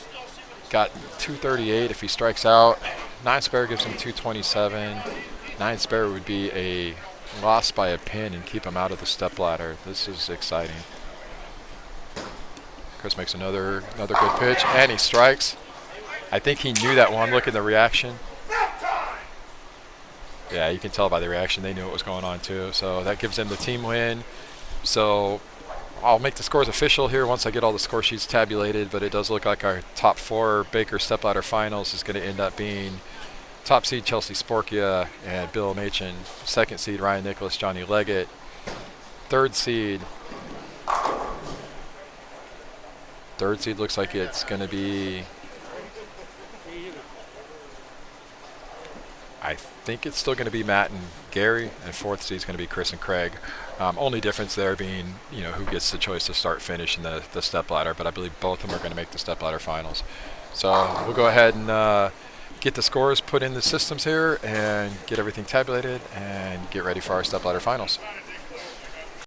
got 238 if he strikes out. 9 spare gives him 227. 9 spare would be a loss by a pin and keep him out of the stepladder. This is exciting. Chris makes another good pitch, and he strikes. I think he knew that one. Look at the reaction. Yeah, you can tell by the reaction they knew what was going on too. So that gives them the team win. So I'll make the scores official here once I get all the score sheets tabulated, but it does look like our top 4 Baker stepladder finals is going to end up being top seed Chelsea Sporkia and Bill Machin, 2nd seed Ryan Nicholas, Johnny Leggett, 3rd seed looks like it's going to be, I think it's still going to be Matt and Gary, and 4th seed is going to be Chris and Craig. Only difference there being, who gets the choice to start finish in the stepladder, but I believe both of them are going to make the stepladder finals. So we'll go ahead and get the scores put in the systems here and get everything tabulated and get ready for our stepladder finals.